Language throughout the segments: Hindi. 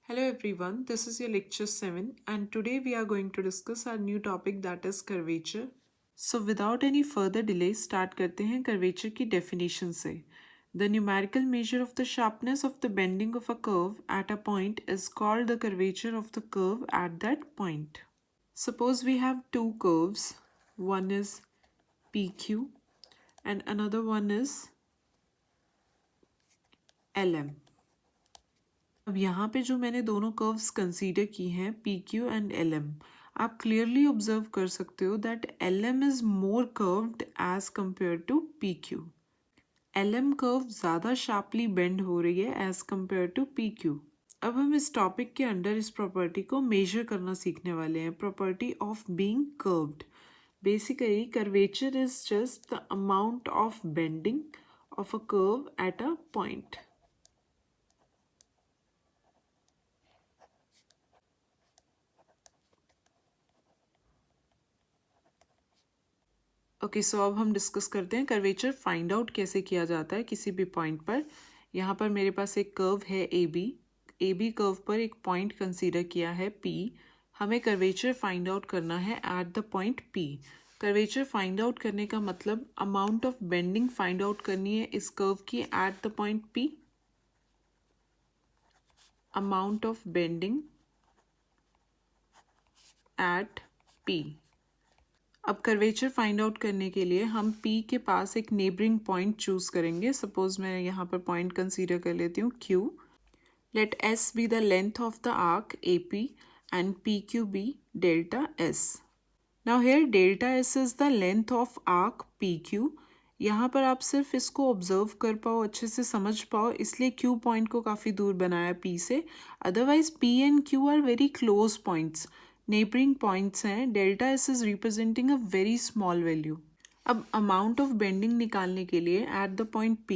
Hello everyone, this is your Lecture-7 and today we are going to discuss our new topic that is curvature. So without any further delay start करते हैं curvature की definition से. The numerical measure of the sharpness of the bending of a curve at a point is called the curvature of the curve at that point. Suppose we have two curves, one is PQ and another one is LM. अब यहाँ पे जो मैंने दोनों कर्व्स कंसीडर की हैं P Q and L M, आप क्लियरली ऑब्जर्व कर सकते हो that L M is more curved as compare to P Q. L M curve ज़्यादा शार्पली बेंड हो रही है as compare to P Q. अब हम इस टॉपिक के अंडर इस प्रॉपर्टी को मेजर करना सीखने वाले हैं, property of being curved. Basically curvature is just the amount of bending of a curve at a point. Okay so अब हम डिस्कस करते हैं कर्वेचर फाइंड आउट कैसे किया जाता है किसी भी पॉइंट पर. यहाँ पर मेरे पास एक कर्व है ए बी कर्व पर एक पॉइंट कंसीडर किया है पी. हमें कर्वेचर फाइंड आउट करना है at the point P. Curvature find out करने का मतलब amount of bending find out करनी है इस कर्व की at the point P. Amount of bending at P. अब कर्वेचर फाइंड आउट करने के लिए हम P के पास एक नेबरिंग पॉइंट चूज करेंगे. सपोज मैं यहाँ पर पॉइंट कंसीडर कर लेती हूँ Q. Let S be the length of the arc AP and PQ B delta S. Now here delta S is the length of arc PQ. यहाँ पर आप सिर्फ इसको ऑब्जर्व कर पाओ, अच्छे से समझ पाओ, इसलिए Q पॉइंट को काफ़ी दूर बनाया P से. Otherwise P and Q are very close points, neighbouring points हैं. Delta S is representing a very small value. अब अमाउंट ऑफ बेंडिंग निकालने के लिए एट द पॉइंट P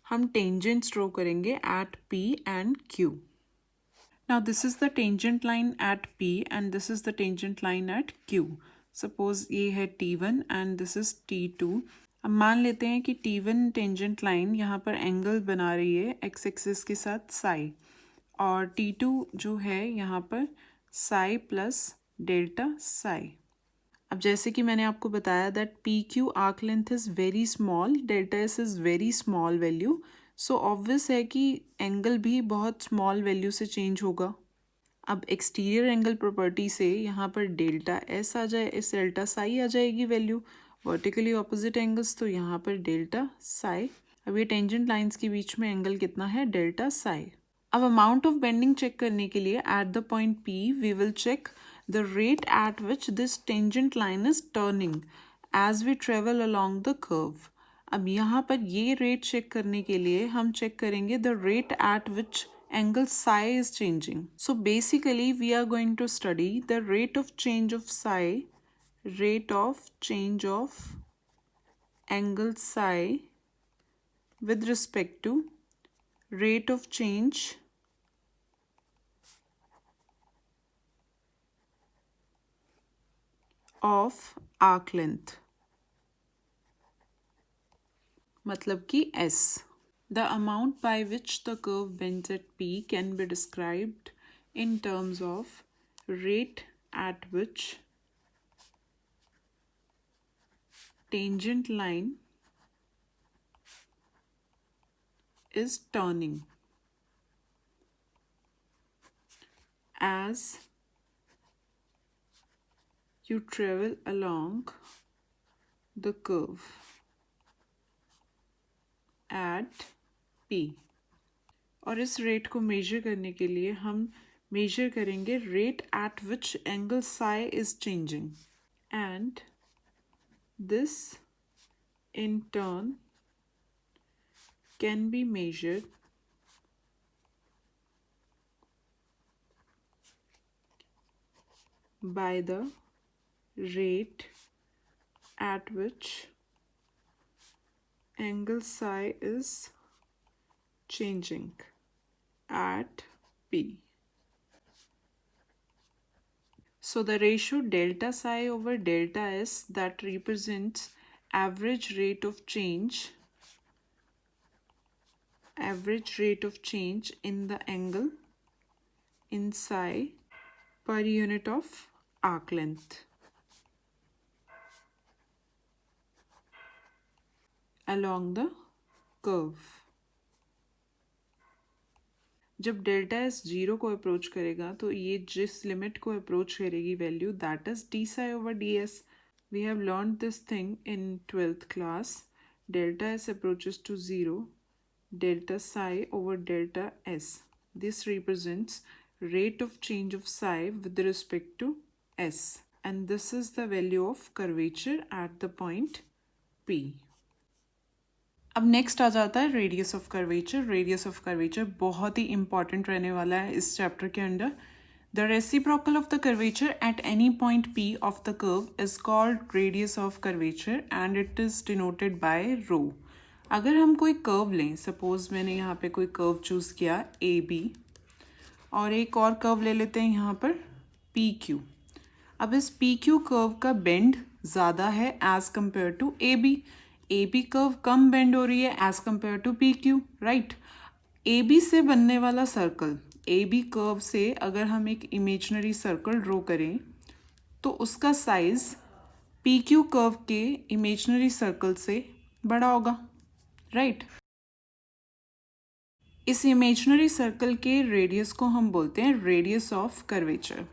हम टेंजेंट्स ड्रॉ करेंगे at P and Q. Now this is the tangent line at P and this is the tangent line at Q. Suppose ये है T1 and this is T2. अब मान लेते हैं कि T1 टेंजेंट लाइन यहाँ पर एंगल बना रही है एक्स एक्सिस के साथ साई, और T2 जो है यहाँ पर साई प्लस डेल्टा साई. अब जैसे कि मैंने आपको बताया that P Q arc length is very small, delta S is very small value, so obvious है कि एंगल भी बहुत स्मॉल वैल्यू से चेंज होगा. अब एक्सटीरियर एंगल प्रॉपर्टी से यहाँ पर डेल्टा एस आ जाए, इस डेल्टा साई आ जाएगी वैल्यू. वर्टिकली ऑपोजिट एंगल्स तो यहाँ पर डेल्टा साई. अब ये टेंजेंट लाइंस के बीच में एंगल कितना है, डेल्टा साई. अब अमाउंट ऑफ बेंडिंग चेक करने के लिए at the point P we will check the rate at which this tangent line is turning as we travel along the curve. अब यहाँ पर ये रेट चेक करने के लिए हम चेक करेंगे the rate at which angle psi is changing. So basically we are going to study the rate of change of psi, rate of change of angle psi with respect to rate of change of arc length, मतलब कि S. The amount by which the curve bends at P can be described in terms of rate at which tangent line is turning as you travel along the curve at P. और इस रेट को मेजर करने के लिए हम मेजर करेंगे rate at which angle psi is changing, and this in turn can be measured by the rate at which angle psi is changing at P. So the ratio delta psi over delta S that represents average rate of change in the angle in psi per unit of arc length along the curve. जब डेल्टा एस जीरो को अप्रोच करेगा तो ये जिस लिमिट को अप्रोच करेगी value, that is d psi over d s. We have learn this thing in 12th class. Delta S approaches to zero, delta psi over delta s. This represents rate of change of psi with respect to s, and this is the value of curvature at the point P. अब नेक्स्ट आ जाता है radius of curvature. Radius of curvature बहुत ही इंपॉर्टेंट रहने वाला है इस चैप्टर के अंदर. The reciprocal of the curvature at any point P of the curve is called radius of curvature and it is denoted by rho. अगर हम कोई कर्व लें, सपोज मैंने यहाँ पे कोई कर्व चूज़ किया ए बी, और एक और कर्व ले लेते हैं यहाँ पर पी क्यू. अब इस पी क्यू कर्व का बेंड ज़्यादा है as compare to A B curve कम बेंड हो रही है as compare to P Q, right. A B से बनने वाला सर्कल, ए बी कर्व से अगर हम एक इमेजिनरी सर्कल ड्रॉ करें तो उसका साइज पी क्यू कर्व के इमेजिनरी सर्कल से बड़ा होगा, राइट. इस इमेजिनरी सर्कल के रेडियस को हम बोलते हैं रेडियस ऑफ कर्वेचर.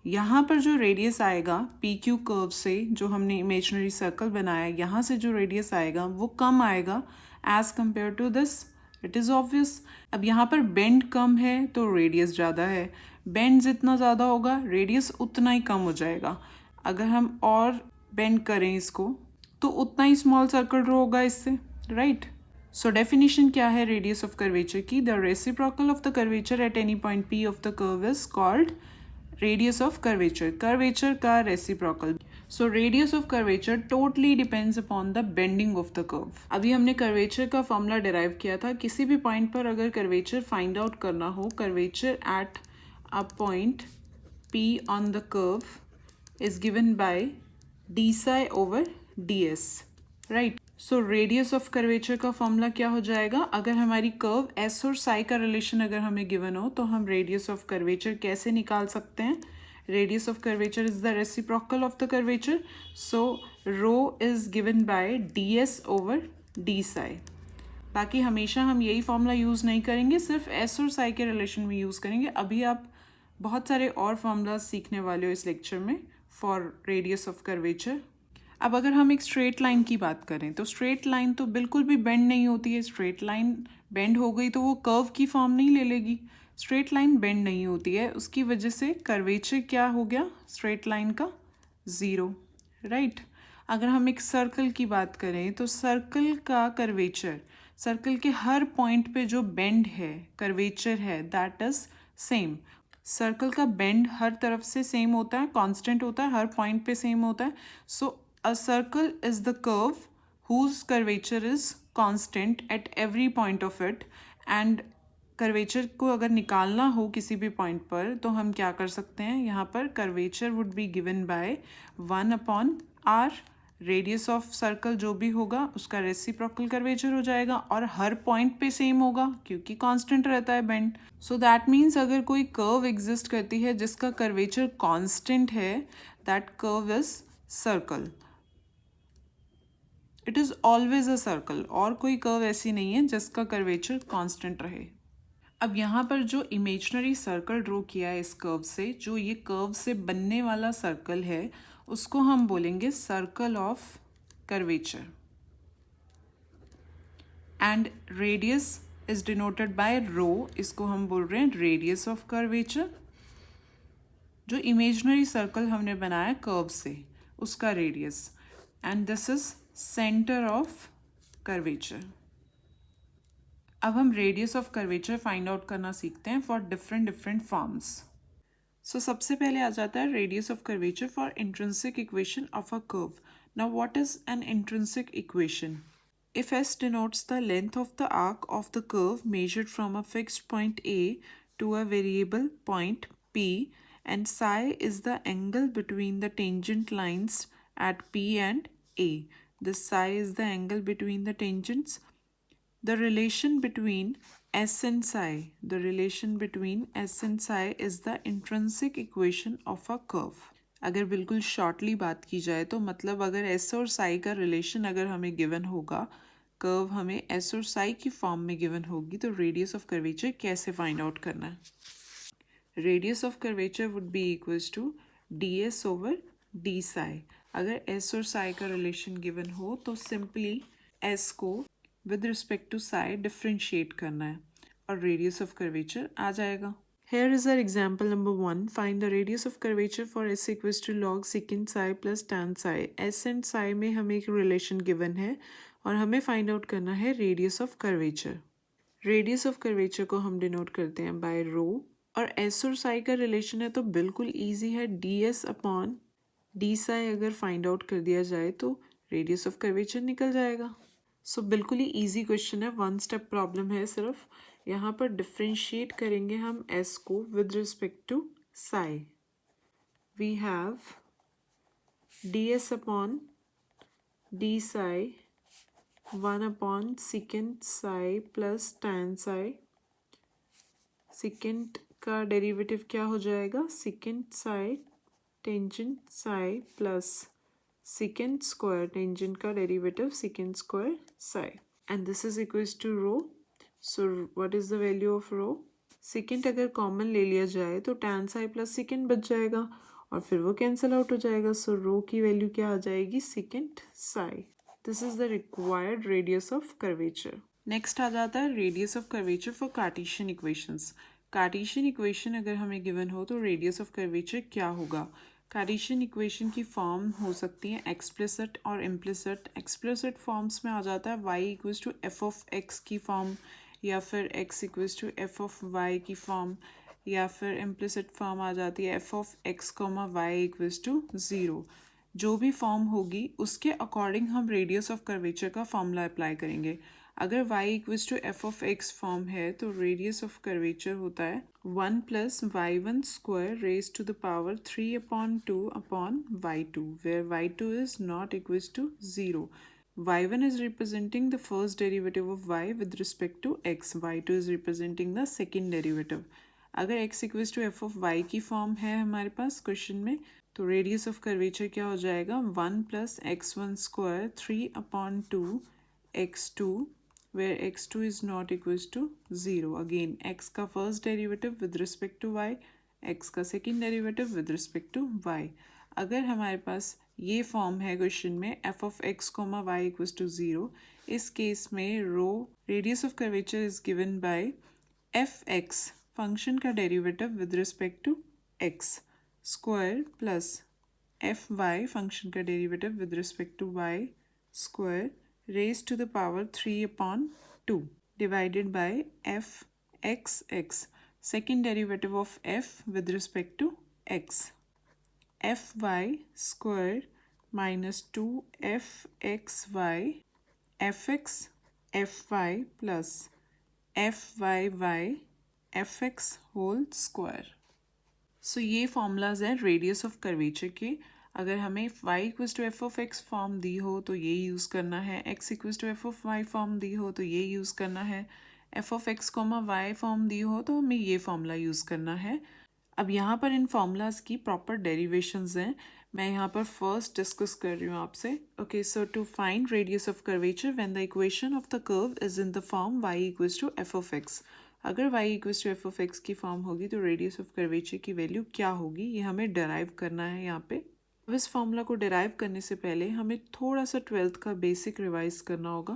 यहाँ पर जो रेडियस आएगा पी क्यू कर्व से, जो हमने इमेजिनरी सर्कल बनाया, यहाँ से जो रेडियस आएगा वो कम आएगा as compare to this. It is obvious. अब यहाँ पर बेंड कम है तो रेडियस ज़्यादा है. बेंड जितना ज़्यादा होगा रेडियस उतना ही कम हो जाएगा. अगर हम और बेंड करें इसको तो उतना ही स्मॉल सर्कल ड्रॉ होगा इससे, राइट. सो डेफिनेशन क्या है रेडियस ऑफ कर्वेचर की? The reciprocal of the curvature at any point P of the curve is called radius of curvature. Curvature का reciprocal. So radius of curvature totally depends upon the bending of the curve. अभी हमने कर्वेचर का फॉर्मूला डिराइव किया था. किसी भी पॉइंट पर अगर कर्वेचर फाइंड आउट करना हो, curvature at a point P on the curve is given by D psi over d S, right. So radius of curvature का फॉर्मूला क्या हो जाएगा? अगर हमारी कर्व एस और साई का रिलेशन अगर हमें गिवन हो तो हम रेडियस ऑफ कर्वेचर कैसे निकाल सकते हैं? Radius of curvature is the reciprocal of the curvature. So rho is given by d s over d psi. बाकी हमेशा हम यही फॉर्मूला यूज़ नहीं करेंगे, सिर्फ एस और साई के रिलेशन में यूज़ करेंगे. अभी आप बहुत सारे और फॉर्मूलाज सीखने वाले हो इस लेक्चर में फॉर रेडियस ऑफ कर्वेचर. अब अगर हम एक स्ट्रेट लाइन की बात करें तो स्ट्रेट लाइन तो बिल्कुल भी बेंड नहीं होती है. स्ट्रेट लाइन बेंड हो गई तो वो कर्व की फॉर्म नहीं ले लेगी. स्ट्रेट लाइन बेंड नहीं होती है, उसकी वजह से कर्वेचर क्या हो गया स्ट्रेट लाइन का? Zero, right. अगर हम एक सर्कल की बात करें तो सर्कल का कर्वेचर, सर्कल के हर पॉइंट पे जो बेंड है, कर्वेचर है, दैट इज सेम. सर्कल का बेंड हर तरफ से सेम होता है, कांस्टेंट होता है, हर पॉइंट पे सेम होता है. सो a circle is the curve whose curvature is constant at every point of it. and curvature को अगर निकालना हो किसी भी पॉइंट पर तो हम क्या कर सकते हैं? यहाँ पर curvature would be given by 1/r. Radius of circle जो भी होगा उसका रेसिप्रोकल कर्वेचर हो जाएगा और हर पॉइंट पे सेम होगा क्योंकि कांस्टेंट रहता है बेंड. सो दैट मीन्स अगर कोई कर्व एग्जिस्ट करती है जिसका कर्वेचर कांस्टेंट है, that curve is circle. It is always a circle. और कोई कर्व ऐसी नहीं है जिसका कर्वेचर कांस्टेंट रहे. अब यहाँ पर जो इमेजिनरी सर्कल ड्रॉ किया है इस कर्व से, जो ये कर्व से बनने वाला सर्कल है, उसको हम बोलेंगे circle of curvature. And radius is denoted by rho. इसको हम बोल रहे हैं रेडियस ऑफ कर्वेचर. जो इमेजिनरी सर्कल हमने बनाया कर्व से, उसका radius. And this is centre of curvature. अब हम radius of curvature find out करना सीखते हैं फॉर डिफरेंट फॉर्म्स. सो सबसे पहले आ जाता है radius of curvature for intrinsic equation of a curve. Now what is an intrinsic equation? If S denotes the length of the arc of the curve measured from a fixed point A to a variable point P, and psi is the angle between the tangent lines at P and A. This psi is the angle between the tangents. The relation between S and psi, the relation between S and psi is the intrinsic equation of a curve. अगर बिल्कुल शॉर्टली बात की जाए तो मतलब अगर S और psi का रिलेशन अगर हमें गिवन होगा, कर्व हमें S और psi की फॉर्म में गिवन होगी, तो रेडियस ऑफ कर्वेचर कैसे फाइंड आउट करना है? Radius of curvature would be equals to ds over d psi. अगर S और psi का रिलेशन गिवन हो तो सिंपली S को with respect to psi differentiate करना है और रेडियस ऑफ कर्वेचर आ जाएगा. Here is our example number 1. Find the radius of curvature for S equals to log secant psi plus tan psi. S and psi में हमें एक relation given है और हमें find out करना है radius of curvature. Radius of curvature को हम denote करते हैं by rho और S और psi का relation है तो बिल्कुल easy है. ds upon d psi अगर find out कर दिया जाए तो radius of curvature निकल जाएगा. सो बिल्कुल ही ईजी क्वेश्चन है, वन स्टेप प्रॉब्लम है सिर्फ. यहाँ पर डिफ्रेंशिएट करेंगे हम एस को with respect to psi. We have d s upon d psi 1 upon secant psi plus tan psi. Secant का डेरिवेटिव क्या हो जाएगा? Secant psi tangent psi plus secant square tangent का derivative secant square psi, and this is equals to rho. So what is the value of rho? secant अगर कॉमन ले लिया जाए तो tan psi प्लस secant बच जाएगा और फिर वो कैंसिल आउट हो जाएगा. सो rho की वैल्यू क्या आ जाएगी? secant psi. This is the required radius of curvature. Next आ जाता है radius of curvature for Cartesian equations. Cartesian equation अगर हमें गिवन हो तो रेडियस ऑफ कर्वेचर क्या होगा? कार्टेशियन इक्वेशन की फॉर्म हो सकती है एक्सप्लिसिट और इम्प्लिसिट. एक्सप्लिसिट फॉर्म्स में आ जाता है y equals to f of x की फॉर्म या फिर x equals to f of y की फॉर्म, या फिर इम्प्लिसिट फॉर्म आ जाती है f of x comma y equals to 0. जो भी फॉर्म होगी उसके अकॉर्डिंग हम रेडियस ऑफ कर्वेचर का फॉर्मूला अप्लाई करेंगे. अगर y equals to f of x form है तो रेडियस ऑफ कर्वेचर होता है 1 plus y1 square raise to the power 3 upon 2 upon y2, where y2 is not equals to 0. y1 is representing the first derivative of y with respect to x. y2 is representing the second derivative. अगर x equals to f of y की फॉर्म है हमारे पास क्वेश्चन में तो रेडियस ऑफ कर्वेचर क्या हो जाएगा? 1 plus x1 square 3 upon 2 x2, where x2 is not equals to 0. Again x का first derivative with respect to y, x का second derivative with respect to y. अगर हमारे पास ये फॉर्म है क्वेश्चन में f of x, y equals to 0, इस केस में rho radius of curvature is given by fx function का derivative with respect to x square plus fy function का derivative with respect to y square raised to the power 3 upon 2 divided by fxx, second derivative of f with respect to x, fy square minus 2fxy fx fy plus fyy fx whole square. सो ये फॉर्मूलाज हैं रेडियस ऑफ कर्वेचर के. अगर हमें y equals to f of x form दी हो तो ये यूज़ करना है, x equals to f of y form दी हो तो ये यूज़ करना है, f of x comma y form दी हो तो हमें ये फॉर्मूला यूज़ करना है. अब यहाँ पर इन फॉर्मूलाज की प्रॉपर डेरिवेशंस हैं, मैं यहाँ पर फर्स्ट डिस्कस कर रही हूँ आपसे. Okay, so to find radius of curvature when the equation of the curve is in the form y equals to f of x. अगर y equals to f of x की फॉर्म होगी तो रेडियस ऑफ कर्वेचर की वैल्यू क्या होगी ये हमें डिराइव करना है यहाँ पे. अब इस फॉर्मूला को डिराइव करने से पहले हमें थोड़ा सा 12th का बेसिक रिवाइज करना होगा.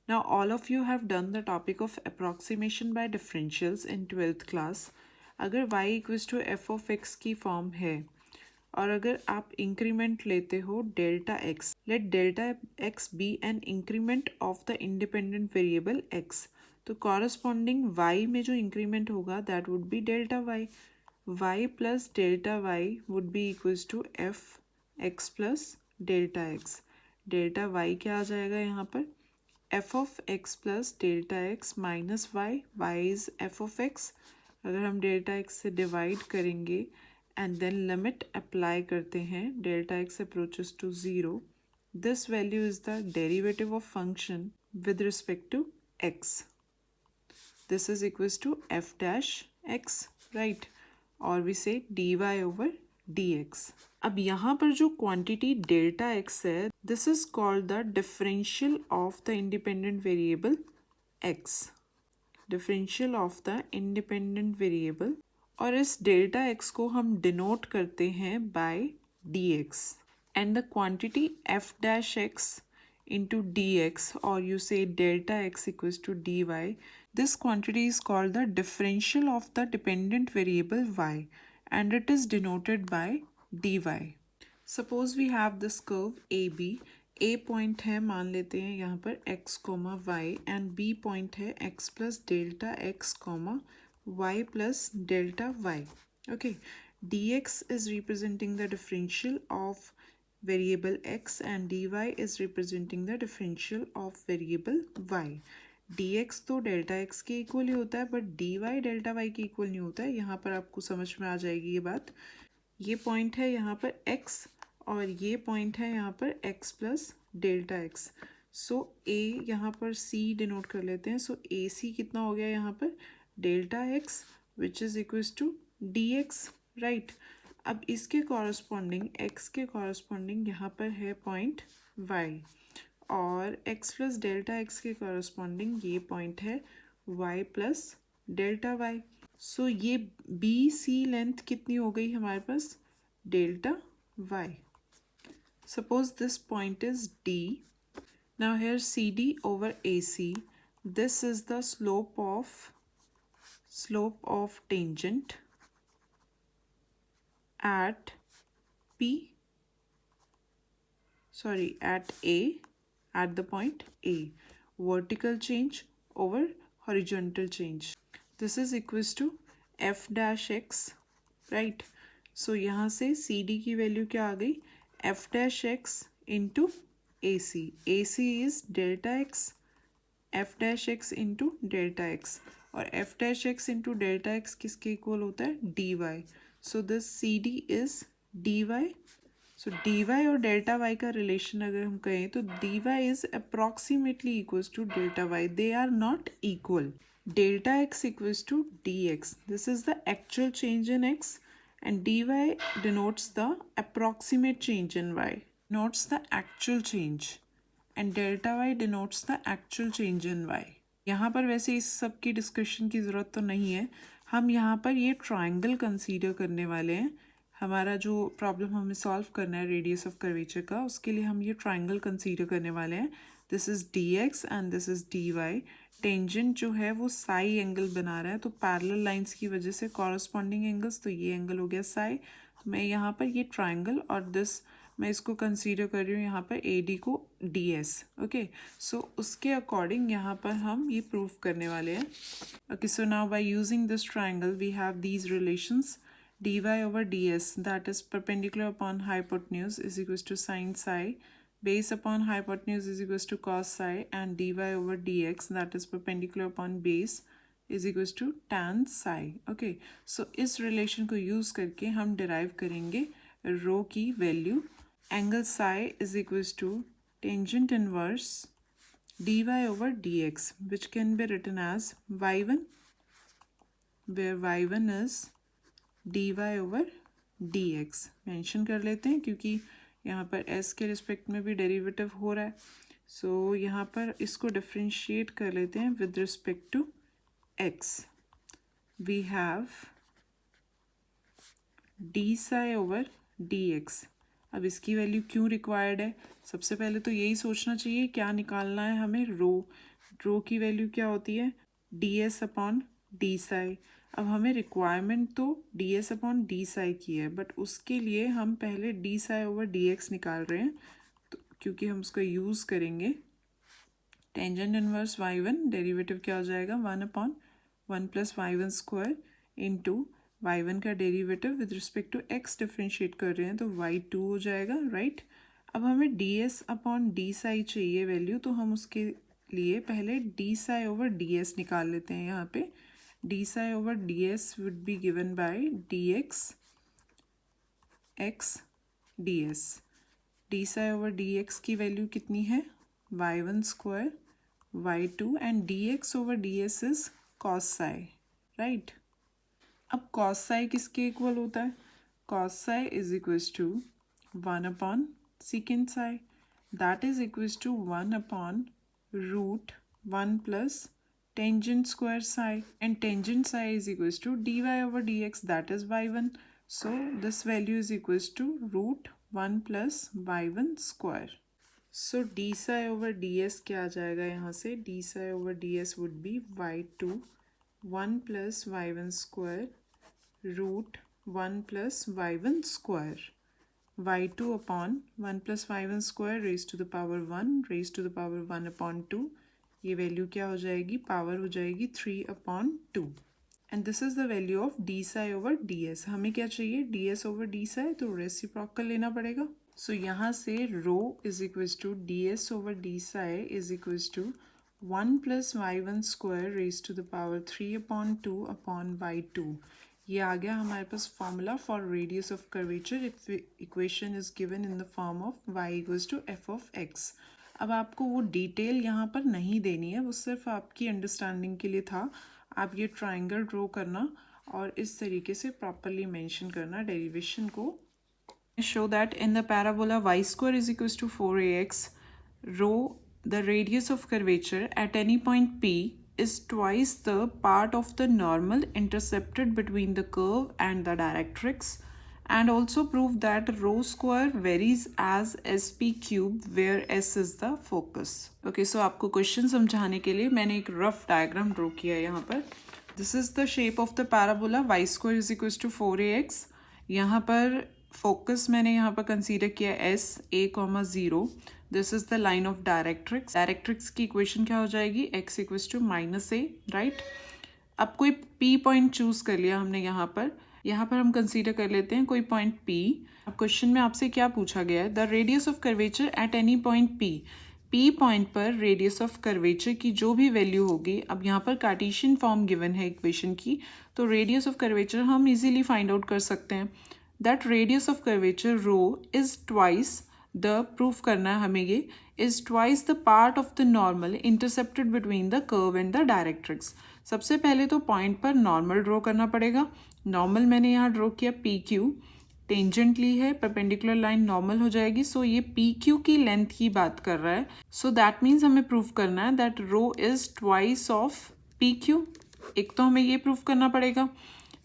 Now all of you have done the topic of approximation by differentials in 12th class. अगर y equals to f of x की फॉर्म है और अगर आप इंक्रीमेंट लेते हो delta x, let delta x be an increment of the independent variable x, तो कॉरस्पॉन्डिंग y में जो इंक्रीमेंट होगा that would be delta y. y plus delta y would be equals to f x plus delta x. Delta y क्या आ जाएगा यहाँ पर? F of x plus delta x minus y, y is f of x. अगर हम डेल्टा एक्स से डिवाइड करेंगे एंड देन लिमिट अप्लाई करते हैं, delta x approaches to 0, this value is the derivative of function with respect to x. This is equals to f dash x, right? और we say dy over dx. अब यहाँ पर जो क्वांटिटी डेल्टा x है, this is called the differential of the independent variable x. Differential of the independent variable, और इस डेल्टा x को हम डिनोट करते हैं by dx. And the quantity f dash x into dx, or you say delta x equals to dy, this quantity is called the differential of the dependent variable y, and it is denoted by dy. Suppose we have this curve AB. A point है, मान लेते हैं यहाँ पर x, y, and B point है x plus delta x, y plus delta y. Okay, dx is representing the differential of variable x and dy is representing the differential of variable y. dx तो डेल्टा x के इक्वल ही होता है, बट dy डेल्टा y के इक्वल नहीं होता है. यहाँ पर आपको समझ में आ जाएगी ये बात. ये पॉइंट है यहाँ पर x और ये पॉइंट है यहाँ पर x plus delta x. So a यहाँ पर c डिनोट कर लेते हैं. सो ए सी कितना हो गया यहाँ पर, delta x which is equals to dx, right. अब इसके कॉरस्पॉन्डिंग x के कॉरस्पॉन्डिंग यहाँ पर है पॉइंट y, और x प्लस डेल्टा x के कॉरस्पॉन्डिंग ये पॉइंट है y plus delta y. So ये BC लेंथ कितनी हो गई हमारे पास, delta y. Suppose this point is D. Now here CD over AC. This is the slope of tangent at P. Sorry, at A, at the point A. Vertical change over horizontal change. This is equals to f dash x, right? So यहाँ से CD की वैल्यू क्या आ गई, f dash x into AC. AC is delta x, f dash x into delta x, और f dash x into delta x किसके इक्वल होता है, dy. So this CD is dy. So dy और डेल्टा y का रिलेशन अगर हम कहें तो dy is approximately equals to delta y. They are not equal. Delta x equals to dx. This is the actual change in x, and dy denotes the approximate change in y, denotes the actual change, and delta y denotes the actual change in y. यहाँ पर वैसे इस सब की डिस्कशन की ज़रूरत तो नहीं है. हम यहाँ पर ये ट्राइंगल कंसीडर करने वाले हैं. हमारा जो प्रॉब्लम हमें सॉल्व करना है रेडियस ऑफ कर्वेचर का, उसके लिए हम ये ट्राइंगल कंसीडर करने वाले हैं. This is dx and this is dy. Tangent जो है वो साई एंगल बना रहा है, तो पैरेलल लाइंस की वजह से कॉरस्पॉन्डिंग एंगल्स, तो ये एंगल हो गया साई. मैं यहाँ पर ये ट्राइंगल और दिस मैं इसको कंसीडर कर रही हूँ यहाँ पर AD को DS. ओके, सो उसके अकॉर्डिंग यहाँ पर हम ये प्रूफ करने वाले हैं. Okay, so now by using this triangle we have these relations. dy over ds, that is perpendicular upon hypotenuse, is equals to sin psi. Base upon hypotenuse is equals to cos psi, and dy over dx, that is perpendicular upon base, is equals to tan psi. Okay, so इस रिलेशन को यूज़ करके हम डिराइव करेंगे रो की value. Angle psi is equals to tangent inverse dy over dx, which can be written as y1, where y1 is dy over dx. Mention कर लेते हैं क्योंकि यहाँ पर s के रिस्पेक्ट में भी डेरिवेटिव हो रहा है. सो यहाँ पर इसको डिफ्रेंशिएट कर लेते हैं with respect to x. We have d psi over dx. अब इसकी वैल्यू क्यों रिक्वायर्ड है, सबसे पहले तो यही सोचना चाहिए क्या निकालना है हमें, रो की वैल्यू क्या होती है, ds अपॉन डी साई. अब हमें रिक्वायरमेंट तो ds अपॉन डी साई की है, बट उसके लिए हम पहले डी साई ओवर dx निकाल रहे हैं, तो क्योंकि हम उसका यूज़ करेंगे. टेंजेंट इनवर्स y1, डेरिवेटिव क्या हो जाएगा, 1 upon 1 plus y1 square into y1 का derivative with respect to x differentiate कर रहे हैं तो y2 हो जाएगा, राइट. अब हमें ds अपॉन डी साई चाहिए वैल्यू, तो हम उसके लिए पहले डी साई ओवर ds निकाल लेते हैं. यहाँ पे D psi over ds would be given by dx x ds. D psi over dx की वैल्यू कितनी है, y1 square y2 and dx over ds is cos psi, right? अब cos psi किसके इक्वल होता है? cos psi is equals to 1 upon secant psi, that is equals to 1 upon root 1 plus tangent square psi, and tangent psi is equals to dy over dx, that is y1. So this value is equals to root 1 plus y1 square. So d psi over ds क्या आ जाएगा यहाँ से? d psi over ds would be y2 1 plus y1 square root 1 plus y1 square, y2 upon 1 plus y1 square raised to the power 1 raised to the power 1 upon 2. ये वैल्यू क्या हो जाएगी? पावर हो जाएगी 3 upon 2. And this is the value of d psi over d s. हमें क्या चाहिए? D s over d psi, तो रेसिप्रोकल लेना पड़ेगा. सो यहाँ से rho is equals to d s over d psi is equals to 1 plus y one square raise to the power 3 upon 2 upon y 2. ये आ गया हमारे पास formula for radius of curvature if equation is given in the form of y equals to f of x. अब आपको वो डिटेल यहाँ पर नहीं देनी है, वो सिर्फ आपकी अंडरस्टैंडिंग के लिए था. आप ये ट्राइंगल ड्रॉ करना और इस तरीके से प्रॉपरली मेंशन करना डेरिवेशन को. Show that in the parabola y square is equals to 4ax, rho the radius of curvature at any point p is twice the part of the normal intercepted between the curve and the directrix, and also prove that rho square varies as sp cube where s is the focus. Okay, so आपको क्वेश्चन समझाने के लिए मैंने एक रफ डायग्राम ड्रॉ किया है यहाँ पर. This is the shape of the parabola y square is equals to 4ax. यहाँ पर फोकस मैंने यहाँ पर कंसीडर किया s a,0. This is the line of directrix. Directrix की इक्वेशन क्या हो जाएगी? x equals to -a, right. अब कोई p पॉइंट चूज कर लिया हमने यहाँ पर हम कंसीडर कर लेते हैं कोई पॉइंट p. अब क्वेश्चन में आपसे क्या पूछा गया है? The radius of curvature at any point p. p point पर रेडियस ऑफ कर्वेचर की जो भी वैल्यू होगी, अब यहाँ पर कार्टेशियन फॉर्म गिवन है इक्वेशन की, तो रेडियस ऑफ कर्वेचर हम इजीली फाइंड आउट कर सकते हैं. That radius of curvature rho is twice the, proof करना है हमें ये, is twice the part of the normal intercepted between the curve and the directrix. सबसे पहले तो पॉइंट पर नॉर्मल ड्रॉ करना पड़ेगा. नॉर्मल मैंने यहाँ ड्रॉ किया पी क्यू, टेंजेंटली है, परपेंडिकुलर लाइन नॉर्मल हो जाएगी. सो ये पी क्यू की लेंथ की बात कर रहा है. सो दैट मीन्स हमें प्रूफ करना है that rho is twice of P Q. एक तो हमें ये प्रूफ करना पड़ेगा.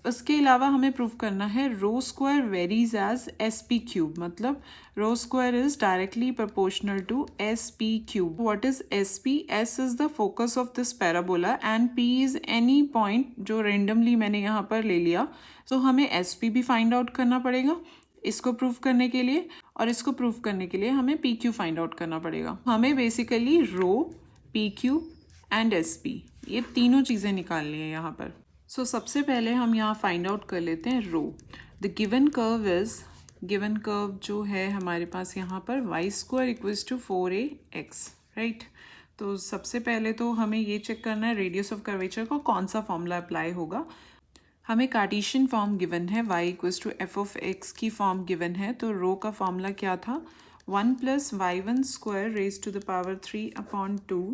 उसके अलावा हमें प्रूफ करना है rho square varies as S P cube, मतलब rho square is directly proportional to S P cube. What is S P? S is the focus of this parabola and P is any point जो रेंडमली मैंने यहाँ पर ले लिया. सो हमें एस पी भी फाइंड आउट करना पड़ेगा इसको प्रूफ करने के लिए, और इसको प्रूफ करने के लिए हमें पी क्यू फाइंड आउट करना पड़ेगा. हमें basically rho, P Q and S P, ये तीनों चीज़ें निकालनी है यहाँ पर. सो सबसे पहले हम यहाँ फाइंड आउट कर लेते हैं rho. The given curve is, given curve जो है हमारे पास यहाँ पर y square equals to 4ax, right. तो सबसे पहले तो हमें ये चेक करना है रेडियस ऑफ कर्वेचर का कौन सा फॉर्मूला अप्लाई होगा. हमें कार्टेशियन फॉर्म गिवन है, y equals to f of x की फॉर्म गिवन है. तो रो का फॉर्मूला क्या था? 1 plus y1 square raise to the power 3 upon 2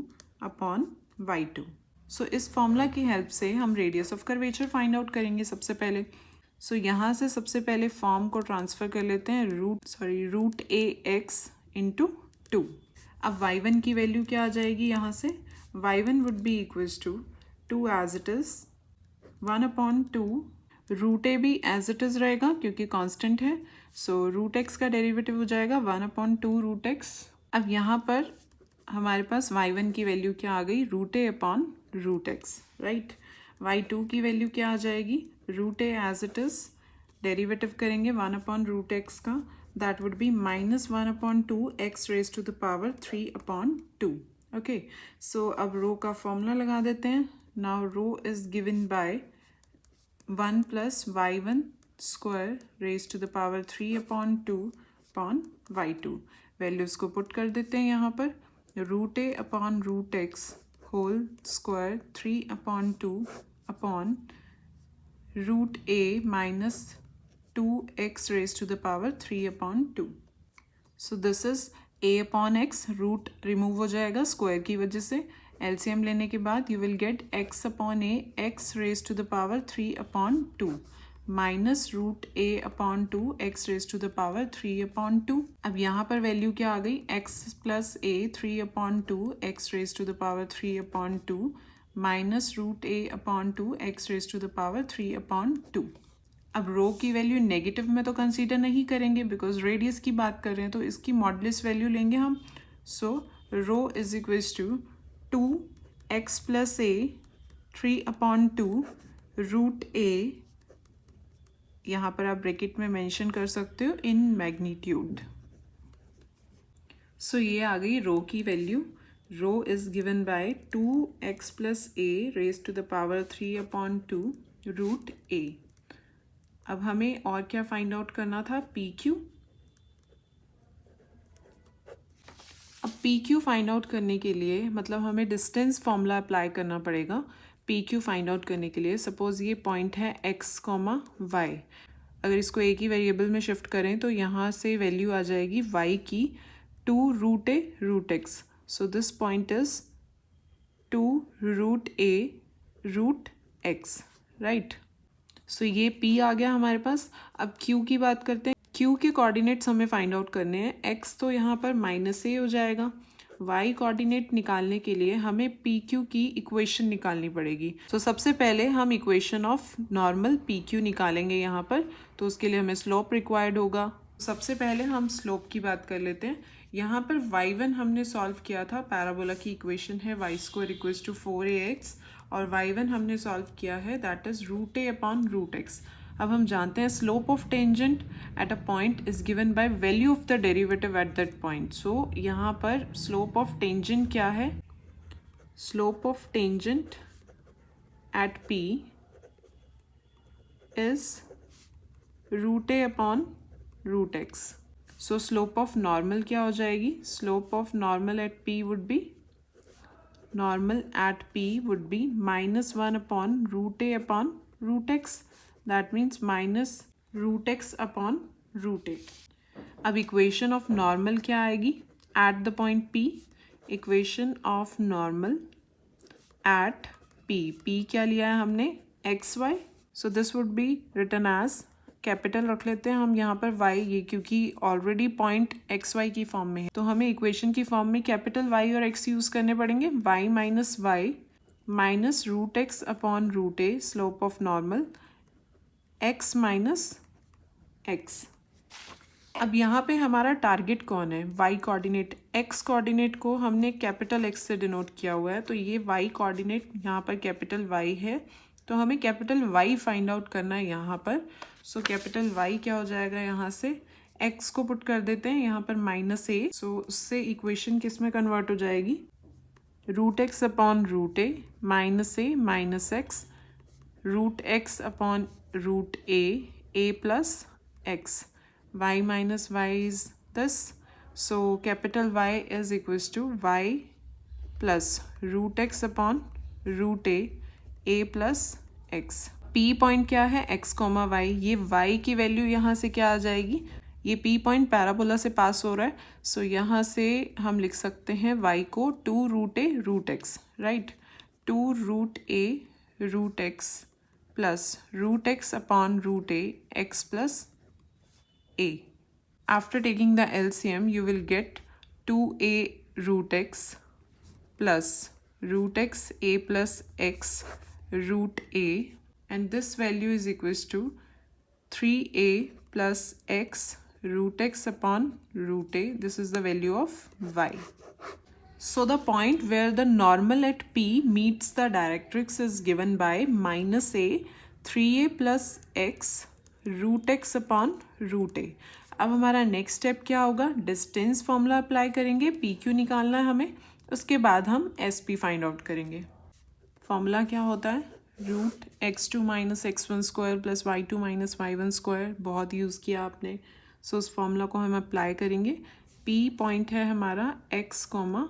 upon y2. So इस फॉर्मूला की हेल्प से हम radius of curvature find out करेंगे सबसे पहले. सो यहाँ से सबसे पहले फॉर्म को ट्रांसफ़र कर लेते हैं रूट ए एक्स इंटू 2. अब y1 की वैल्यू क्या आ जाएगी यहाँ से? y1 would be equals to 2 as it is 1 upon 2. Root a भी एज इट इज़ रहेगा क्योंकि कांस्टेंट है. सो रूट एक्स का डेरिवेटिव हो जाएगा 1 अपॉन 2 रूट एक्स. अब यहाँ पर हमारे पास y1 की वैल्यू क्या आ गई? Root a upon root x, right. y2 की वैल्यू क्या आ जाएगी? Root a as it is, derivative करेंगे 1 अपॉन रूट एक्स का, that would be -1 upon 2 x raise to the power 3 upon 2. Okay, so अब रो का फॉर्मूला लगा देते हैं. Now rho is given by 1 plus y1 square raise to the power 3 upon 2 upon y2. Values को पुट कर देते हैं यहाँ पर. Root a upon root x whole square 3 upon 2 upon root a minus 2x raise to the power 3 upon 2. So this is a upon x, root remove हो जाएगा स्क्वायर की वजह से. एलसीएम लेने के बाद you will get x upon a x raise to the power 3 upon 2 minus root a upon 2 x raise to the power 3 upon 2। अब यहाँ पर वैल्यू क्या आ गई, x plus a 3 upon 2 x raise to the power 3 upon 2 minus root a upon 2 x raise to the power 3 upon 2। अब रो की वैल्यू नेगेटिव में तो कंसीडर नहीं करेंगे बिकॉज रेडियस की बात कर रहे हैं, तो इसकी मॉडुलस वैल्यू लेंगे हम। So rho is equals to 2x plus a 3 upon 2 root a, यहाँ पर आप ब्रैकेट में मेंशन कर सकते हो इन मैग्नीट्यूड। सो ये आ गई रो की value. Rho is given by 2x plus a raise to the power 3 upon 2 root a. अब हमें और क्या फाइंड आउट करना था, पी क्यू। अब पी क्यू फाइंड आउट करने के लिए मतलब हमें डिस्टेंस फॉर्मूला अप्लाई करना पड़ेगा पी क्यू फाइंड आउट करने के लिए। सपोज ये पॉइंट है x कॉमा वाई, अगर इसको एक ही वेरिएबल में शिफ्ट करें तो यहाँ से वैल्यू आ जाएगी y की 2 root a root x. So this point is 2 root a root x, right. So ये P आ गया हमारे पास। अब Q की बात करते हैं। Q के कोऑर्डिनेट्स हमें फाइंड आउट करने हैं। X तो यहाँ पर माइनस ए हो जाएगा। Y कोऑर्डिनेट निकालने के लिए हमें PQ की इक्वेशन निकालनी पड़ेगी। तो सबसे पहले हम इक्वेशन ऑफ नॉर्मल PQ निकालेंगे यहाँ पर, तो उसके लिए हमें स्लोप रिक्वायर्ड होगा। सबसे पहले हम स्लोप की बात कर लेते हैं। यहाँ पर y1 हमने सॉल्व किया था, पैराबोला की इक्वेशन है y square equals to 4ax, और y1 हमने सॉल्व किया है that is root a upon root x. अब हम जानते हैं slope of tangent at a point is given by value of the derivative at that point. So यहाँ पर स्लोप ऑफ टेंजेंट क्या है, slope of tangent at p is root a upon root x. So slope of normal क्या हो जाएगी, slope of normal at p would be normal at p would be -1 upon root a upon root x, that means minus root x upon root a। अब इक्वेशन ऑफ नॉर्मल क्या आएगी at the point p, equation of normal at p, p क्या लिया है हमने xy, so this would be written as capital रख लेते हैं हम यहाँ पर y, ये क्योंकि ऑलरेडी पॉइंट एक्स वाई की फॉर्म में है तो हमें इक्वेशन की फॉर्म में कैपिटल y और x यूज करने पड़ेंगे। y minus y minus root x upon root A, slope of normal x minus x. अब यहाँ पे हमारा टारगेट कौन है, y कोऑर्डिनेट। x कोऑर्डिनेट को हमने कैपिटल x से डिनोट किया हुआ है, तो ये y कोऑर्डिनेट यहाँ पर कैपिटल y है, तो हमें कैपिटल Y फाइंड आउट करना है यहाँ पर। सो कैपिटल Y क्या हो जाएगा, यहाँ से x को पुट कर देते हैं यहाँ पर माइनस ए, सो उससे इक्वेशन किस में कन्वर्ट हो जाएगी, root x upon root a minus a minus x root x upon root a plus x, y minus y is this. So capital Y is equals to y plus root x upon root a plus x. P point क्या है x कॉमा वाई, ये y की वैल्यू यहाँ से क्या आ जाएगी, ये P पॉइंट पैराबोला से पास हो रहा है, सो यहाँ से हम लिख सकते हैं y को 2 root a root x, right, 2 root a root x plus root x upon root a x plus a. After taking the LCM you will get 2a root x plus root x a plus x root a, and this value is equals to 3a plus x root x upon root a. This is the value of y. So the point where the normal at p meets the directrix is given by minus a 3a plus x root x upon root a. अब हमारा नेक्स्ट स्टेप क्या होगा, डिस्टेंस फॉर्मूला अप्लाई करेंगे, पी क्यू निकालना है हमें, उसके बाद हम एस पी फाइंड आउट करेंगे। फॉर्मूला क्या होता है, root x2 minus x1 square plus y2 minus y1 square, बहुत यूज़ किया आपने। सो उस फॉर्मूला को हम अप्लाई करेंगे। p पॉइंट है हमारा x comma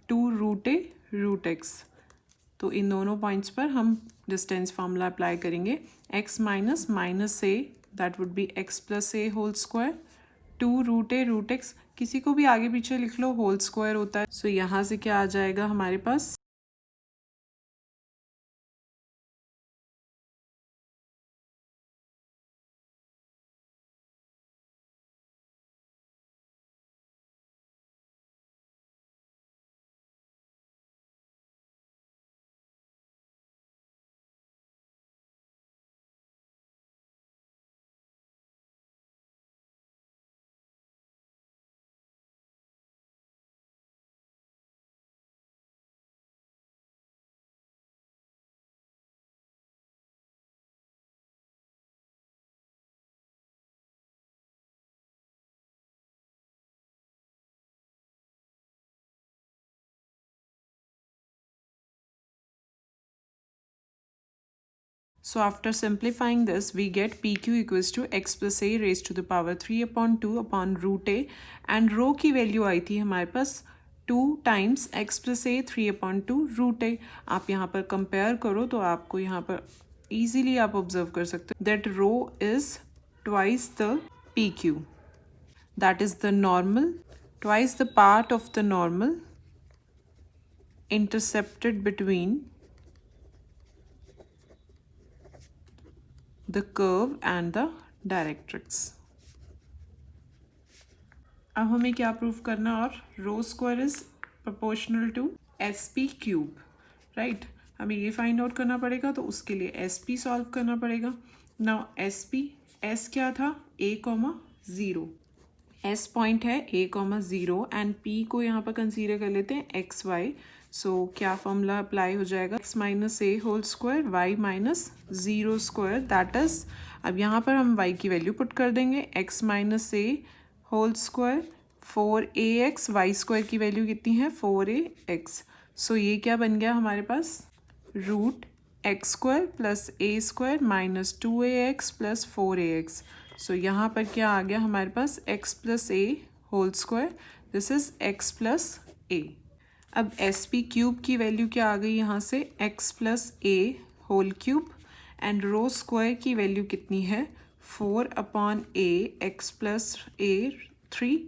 2 root a root x, तो इन दोनों पॉइंट्स पर हम डिस्टेंस फार्मूला अप्लाई करेंगे। x minus minus a that would be x plus a whole square, 2 root a root x, किसी को भी आगे पीछे लिख लो, होल स्क्वायर होता है। सो यहाँ से क्या आ जाएगा हमारे पास So after simplifying this, we get PQ equals to x plus a raised to the power 3/2 upon root a, and रो की वैल्यू आई थी हमारे पास 2 टाइम्स x प्लस ए 3/2 रूट ए. आप यहाँ पर कंपेयर करो तो आपको यहाँ पर easily आप ऑब्जर्व कर सकते हो that row is twice the PQ. That is the normal, twice the part of the normal intercepted between the curve and the directrix. अब हमें क्या प्रूव करना, और rho square is proportional to S P cube, right. हमें ये फाइंड आउट करना पड़ेगा, तो उसके लिए एस पी सॉल्व करना पड़ेगा. नाउ एस पी, एस क्या था, ए कॉमा ज़ीरो. एस पॉइंट है ए कॉमा ज़ीरो, एंड पी को यहाँ पर कंसीडर कर लेते हैं एक्स वाई. सो क्या फॉर्मूला अप्लाई हो जाएगा, x minus a whole square y minus zero square, that is. अब यहाँ पर हम वाई की वैल्यू पुट कर देंगे, x minus a whole square 4ax, y square की वैल्यू कितनी है 4ax. सो ये क्या बन गया हमारे पास, root x square plus a square minus 2ax plus 4ax. So यहाँ पर क्या आ गया हमारे पास, x plus a whole square, this is x plus a. अब एस पी क्यूब की वैल्यू क्या आ गई यहाँ से, x plus a whole cube, and row square की वैल्यू कितनी है 4/a x plus a 3.